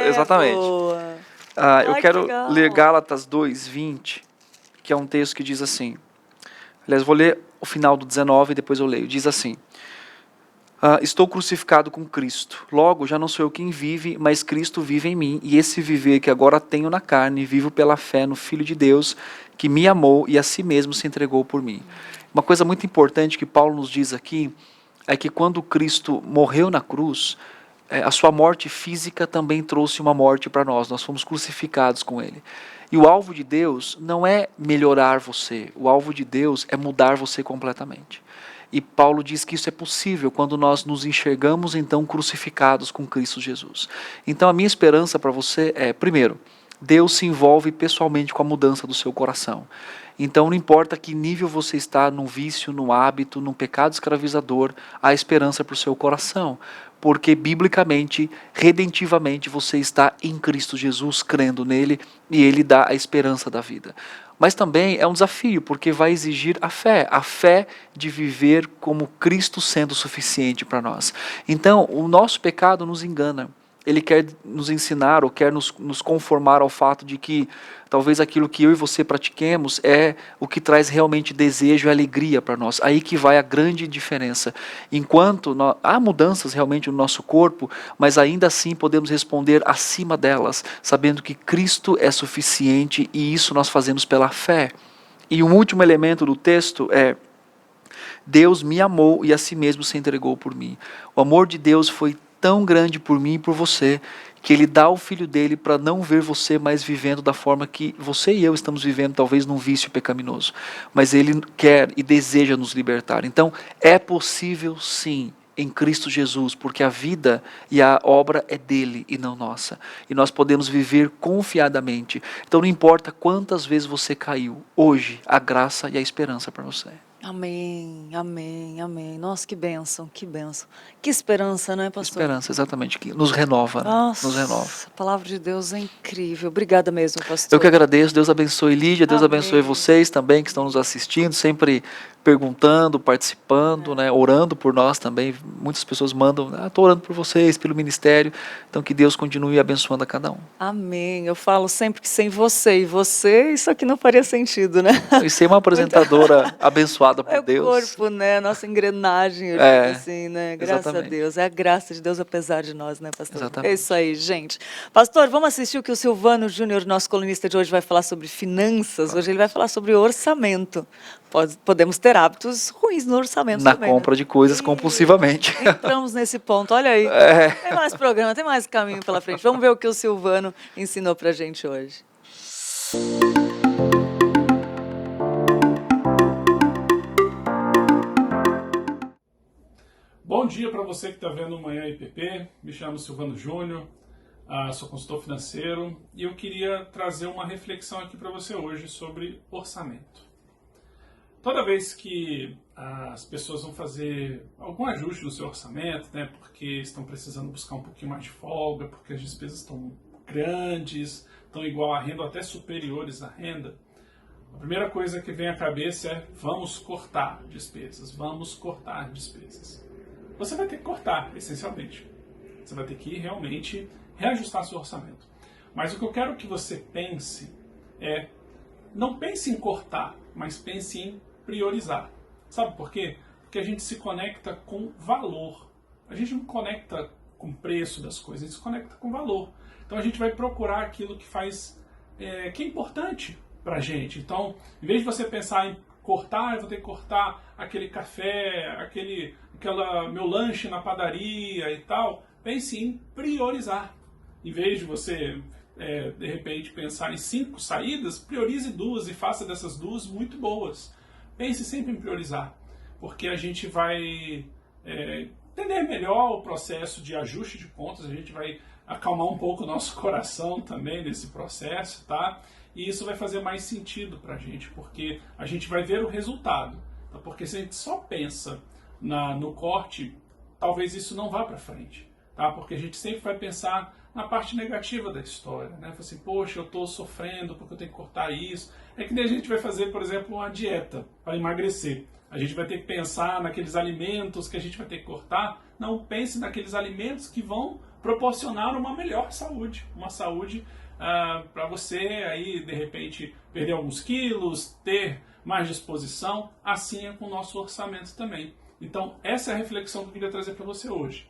exatamente. Eu quero ler Gálatas 2:20. Que é um texto que diz assim, aliás, vou ler o final do 19 e depois eu leio, diz assim, estou crucificado com Cristo, logo já não sou eu quem vive, mas Cristo vive em mim, e esse viver que agora tenho na carne, vivo pela fé no Filho de Deus, que me amou e a si mesmo se entregou por mim. Uma coisa muito importante que Paulo nos diz aqui, é que quando Cristo morreu na cruz, a sua morte física também trouxe uma morte para nós fomos crucificados com ele. E o alvo de Deus não é melhorar você, o alvo de Deus é mudar você completamente. E Paulo diz que isso é possível quando nós nos enxergamos então crucificados com Cristo Jesus. Então a minha esperança para você é, primeiro, Deus se envolve pessoalmente com a mudança do seu coração. Então não importa que nível você está, num vício, num hábito, num pecado escravizador, há esperança para o seu coração. Porque biblicamente, redentivamente, você está em Cristo Jesus, crendo nele, e ele dá a esperança da vida. Mas também é um desafio, porque vai exigir a fé de viver como Cristo sendo suficiente para nós. Então, o nosso pecado nos engana. Ele quer nos ensinar ou quer nos conformar ao fato de que talvez aquilo que eu e você pratiquemos é o que traz realmente desejo e alegria para nós. Aí que vai a grande diferença. Enquanto há mudanças realmente no nosso corpo, mas ainda assim podemos responder acima delas, sabendo que Cristo é suficiente e isso nós fazemos pela fé. E um último elemento do texto é: Deus me amou e a si mesmo se entregou por mim. O amor de Deus foi tão grande por mim e por você, que ele dá o Filho dele para não ver você mais vivendo da forma que você e eu estamos vivendo, talvez num vício pecaminoso. Mas ele quer e deseja nos libertar. Então, é possível sim em Cristo Jesus, porque a vida e a obra é dele e não nossa. E nós podemos viver confiadamente. Então não importa quantas vezes você caiu, hoje a graça e a esperança para você. Amém, amém, amém. Nossa, que bênção, que bênção. Que esperança, né, pastor? Esperança, exatamente, que nos renova, né? Nossa, Nos renova. a palavra de Deus é incrível. Obrigada mesmo, pastor. Eu que agradeço, Deus abençoe Lídia, Deus Amém. abençoe vocês também que estão nos assistindo, sempre perguntando, participando, né, orando por nós também. Muitas pessoas mandam, estou orando por vocês, pelo ministério. Então que Deus continue abençoando a cada um. Amém. Eu falo sempre que sem você e você, isso aqui não faria sentido, né? E ser uma apresentadora abençoada por É o Deus. corpo, né? Nossa engrenagem, eu É, digo assim, né? Graças exatamente. a Deus. É a graça de Deus apesar de nós, né, pastor? Exatamente. É isso aí, gente. Pastor, vamos assistir o que o Silvano Júnior, nosso colunista de hoje, vai falar sobre finanças. Hoje ele vai falar sobre orçamento. Podemos ter hábitos ruins no orçamento Na também, compra de coisas compulsivamente. Entramos nesse ponto, olha aí. É. Tem mais programa, tem mais caminho pela frente. Vamos ver o que o Silvano ensinou pra gente hoje. Bom dia para você que está vendo o Manhã IPP. Me chamo Silvano Júnior, sou consultor financeiro e eu queria trazer uma reflexão aqui para você hoje sobre orçamento. Toda vez que as pessoas vão fazer algum ajuste no seu orçamento, né, porque estão precisando buscar um pouquinho mais de folga, porque as despesas estão grandes, estão igual à renda ou até superiores à renda, a primeira coisa que vem à cabeça é: vamos cortar despesas, vamos cortar despesas. Você vai ter que cortar, essencialmente. Você vai ter que realmente reajustar seu orçamento. Mas o que eu quero que você pense é, não pense em cortar, mas pense em priorizar. Sabe por quê? Porque a gente se conecta com valor. A gente não conecta com o preço das coisas, a gente se conecta com valor. Então a gente vai procurar aquilo que que é importante pra gente. Então, em vez de você pensar em cortar, eu vou ter que cortar aquele café, meu lanche na padaria e tal, pense em priorizar. Em vez de você, de repente, pensar em 5 saídas, priorize 2 e faça dessas 2 muito boas. Pense sempre em priorizar, porque a gente vai entender melhor o processo de ajuste de contas, a gente vai acalmar um pouco o nosso coração também nesse processo, tá? E isso vai fazer mais sentido pra gente, porque a gente vai ver o resultado. Tá? Porque se a gente só pensa no corte, talvez isso não vá para frente, tá? Porque a gente sempre vai pensar na parte negativa da história, né? Assim, poxa, eu estou sofrendo porque eu tenho que cortar isso. É que nem a gente vai fazer, por exemplo, uma dieta para emagrecer. A gente vai ter que pensar naqueles alimentos que a gente vai ter que cortar. Não, pense naqueles alimentos que vão proporcionar uma melhor saúde, uma saúde para você aí, de repente, perder alguns quilos, ter mais disposição. Assim é com o nosso orçamento também. Então, essa é a reflexão que eu queria trazer para você hoje.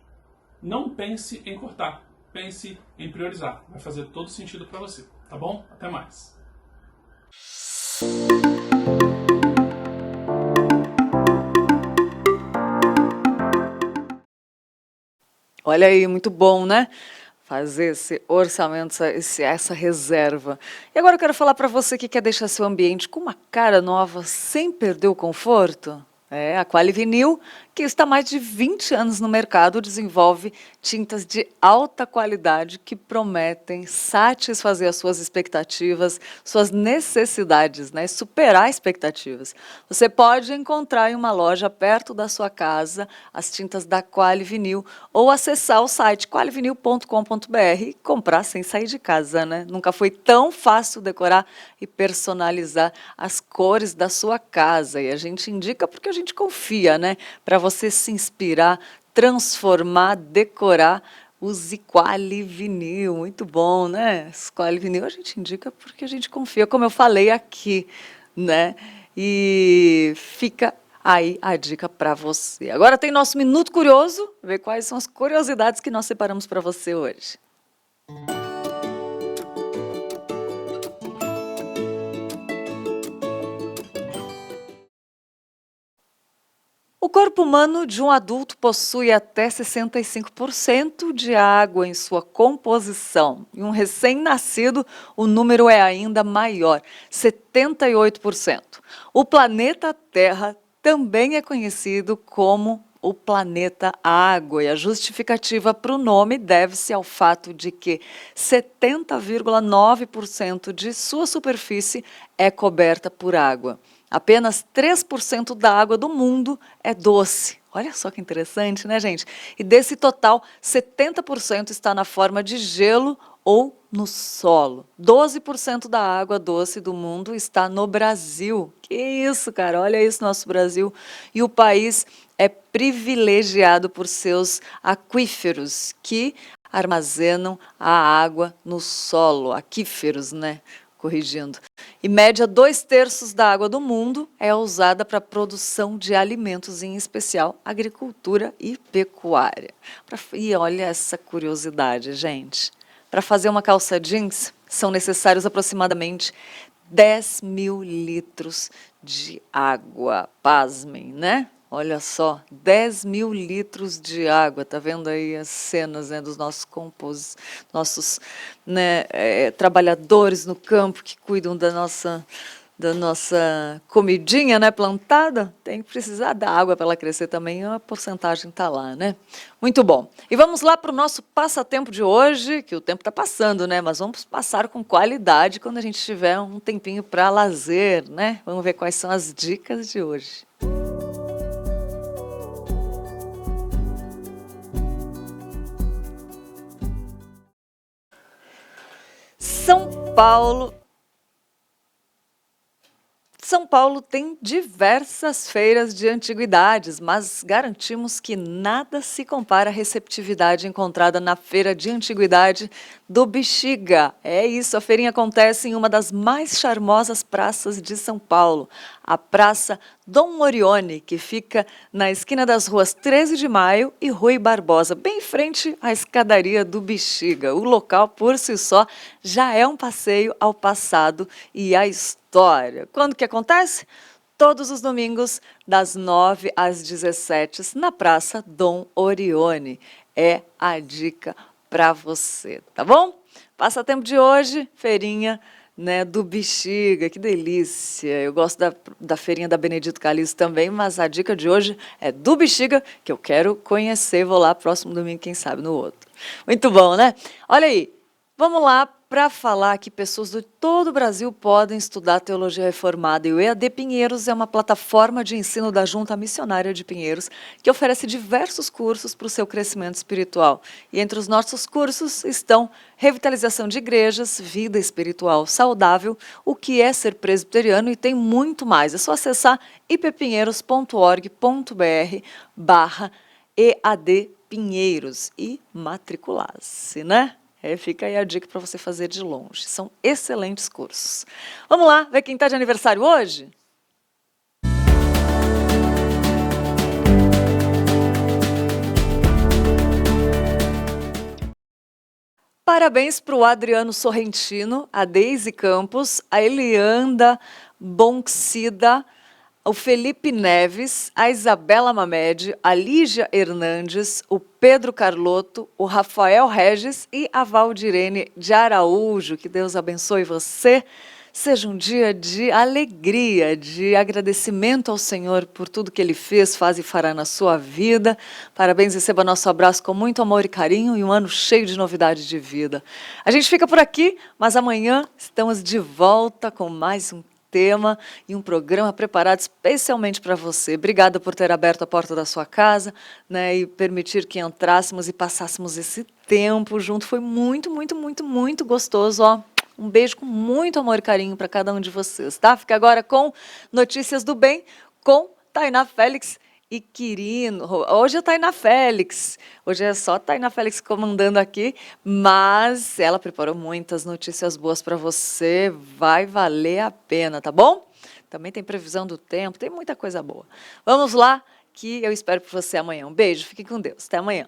Não pense em cortar, pense em priorizar. Vai fazer todo sentido para você, tá bom? Até mais. Olha aí, muito bom, né? Fazer esse orçamento, essa reserva. E agora eu quero falar para você que quer deixar seu ambiente com uma cara nova, sem perder o conforto. A Quali Vinil, que está há mais de 20 anos no mercado, desenvolve tintas de alta qualidade que prometem satisfazer as suas expectativas, suas necessidades, né? Superar expectativas. Você pode encontrar em uma loja perto da sua casa as tintas da Quali Vinil ou acessar o site qualivinil.com.br e comprar sem sair de casa, né? Nunca foi tão fácil decorar e personalizar as cores da sua casa. E a gente indica porque a gente confia, né? Para você se inspirar, transformar, decorar, use Quali Vinil. Muito bom, né? Quali Vinil a gente indica porque a gente confia, como eu falei aqui, né? E fica aí a dica para você. Agora tem nosso Minuto Curioso, ver quais são as curiosidades que nós separamos para você hoje. O corpo humano de um adulto possui até 65% de água em sua composição. Em um recém-nascido, o número é ainda maior, 78%. O planeta Terra também é conhecido como o planeta água. E a justificativa para o nome deve-se ao fato de que 70,9% de sua superfície é coberta por água. Apenas 3% da água do mundo é doce. Olha só que interessante, né, gente? E desse total, 70% está na forma de gelo ou no solo. 12% da água doce do mundo está no Brasil. Que isso, cara? Olha isso, nosso Brasil. E o país é privilegiado por seus aquíferos, que armazenam a água no solo. Aquíferos, né? Corrigindo. Em média, 2/3 da água do mundo é usada para a produção de alimentos, em especial agricultura e pecuária. E olha essa curiosidade, gente. Para fazer uma calça jeans, são necessários aproximadamente 10.000 litros de água. Pasmem, né? Olha só, 10.000 litros de água. Tá vendo aí as cenas, né, dos nossos nossos, né, trabalhadores no campo que cuidam da nossa comidinha, né, plantada? Tem que precisar da água para ela crescer também, a porcentagem está lá, né? Muito bom. E vamos lá para o nosso passatempo de hoje, que o tempo está passando, né? Mas vamos passar com qualidade quando a gente tiver um tempinho para lazer, né? Vamos ver quais são as dicas de hoje. São Paulo tem diversas feiras de antiguidades, mas garantimos que nada se compara à receptividade encontrada na Feira de Antiguidade do Bexiga. É isso, a feirinha acontece em uma das mais charmosas praças de São Paulo, a Praça Dom Orione, que fica na esquina das ruas 13 de Maio e Rui Barbosa, bem em frente à escadaria do Bexiga. O local, por si só, já é um passeio ao passado e à história. Quando que acontece? Todos os domingos, das 9 às 17, na Praça Dom Orione. É a dica para você, tá bom? Passatempo de hoje, feirinha, né, do Bexiga, que delícia. Eu gosto da feirinha da Benedito Calixto também, mas a dica de hoje é do Bexiga, que eu quero conhecer. Vou lá próximo domingo, quem sabe no outro. Muito bom, né? Olha aí, vamos lá para falar que pessoas de todo o Brasil podem estudar Teologia Reformada. E o EAD Pinheiros é uma plataforma de ensino da Junta Missionária de Pinheiros que oferece diversos cursos para o seu crescimento espiritual. E entre os nossos cursos estão revitalização de igrejas, vida espiritual saudável, o que é ser presbiteriano e tem muito mais. É só acessar ippinheiros.org.br/EAD Pinheiros e matricular-se, né? Fica aí a dica para você fazer de longe. São excelentes cursos. Vamos lá, ver quem está de aniversário hoje? Parabéns para o Adriano Sorrentino, a Deise Campos, a Elianda Bonxida, o Felipe Neves, a Isabela Mamed, a Lígia Hernandes, o Pedro Carlotto, o Rafael Regis e a Valdirene de Araújo. Que Deus abençoe você. Seja um dia de alegria, de agradecimento ao Senhor por tudo que Ele fez, faz e fará na sua vida. Parabéns, receba nosso abraço com muito amor e carinho e um ano cheio de novidade de vida. A gente fica por aqui, mas amanhã estamos de volta com mais um tema e um programa preparado especialmente para você. Obrigada por ter aberto a porta da sua casa, né, e permitir que entrássemos e passássemos esse tempo junto. Foi muito, muito, muito, muito gostoso, ó. Um beijo com muito amor e carinho para cada um de vocês, tá? Fica agora com Notícias do Bem, com Tainá Félix e Quirino. Hoje é Tainá Félix, hoje é só Tainá Félix comandando aqui, mas ela preparou muitas notícias boas para você, vai valer a pena, tá bom? Também tem previsão do tempo, tem muita coisa boa. Vamos lá, que eu espero por você amanhã. Um beijo, fique com Deus, até amanhã.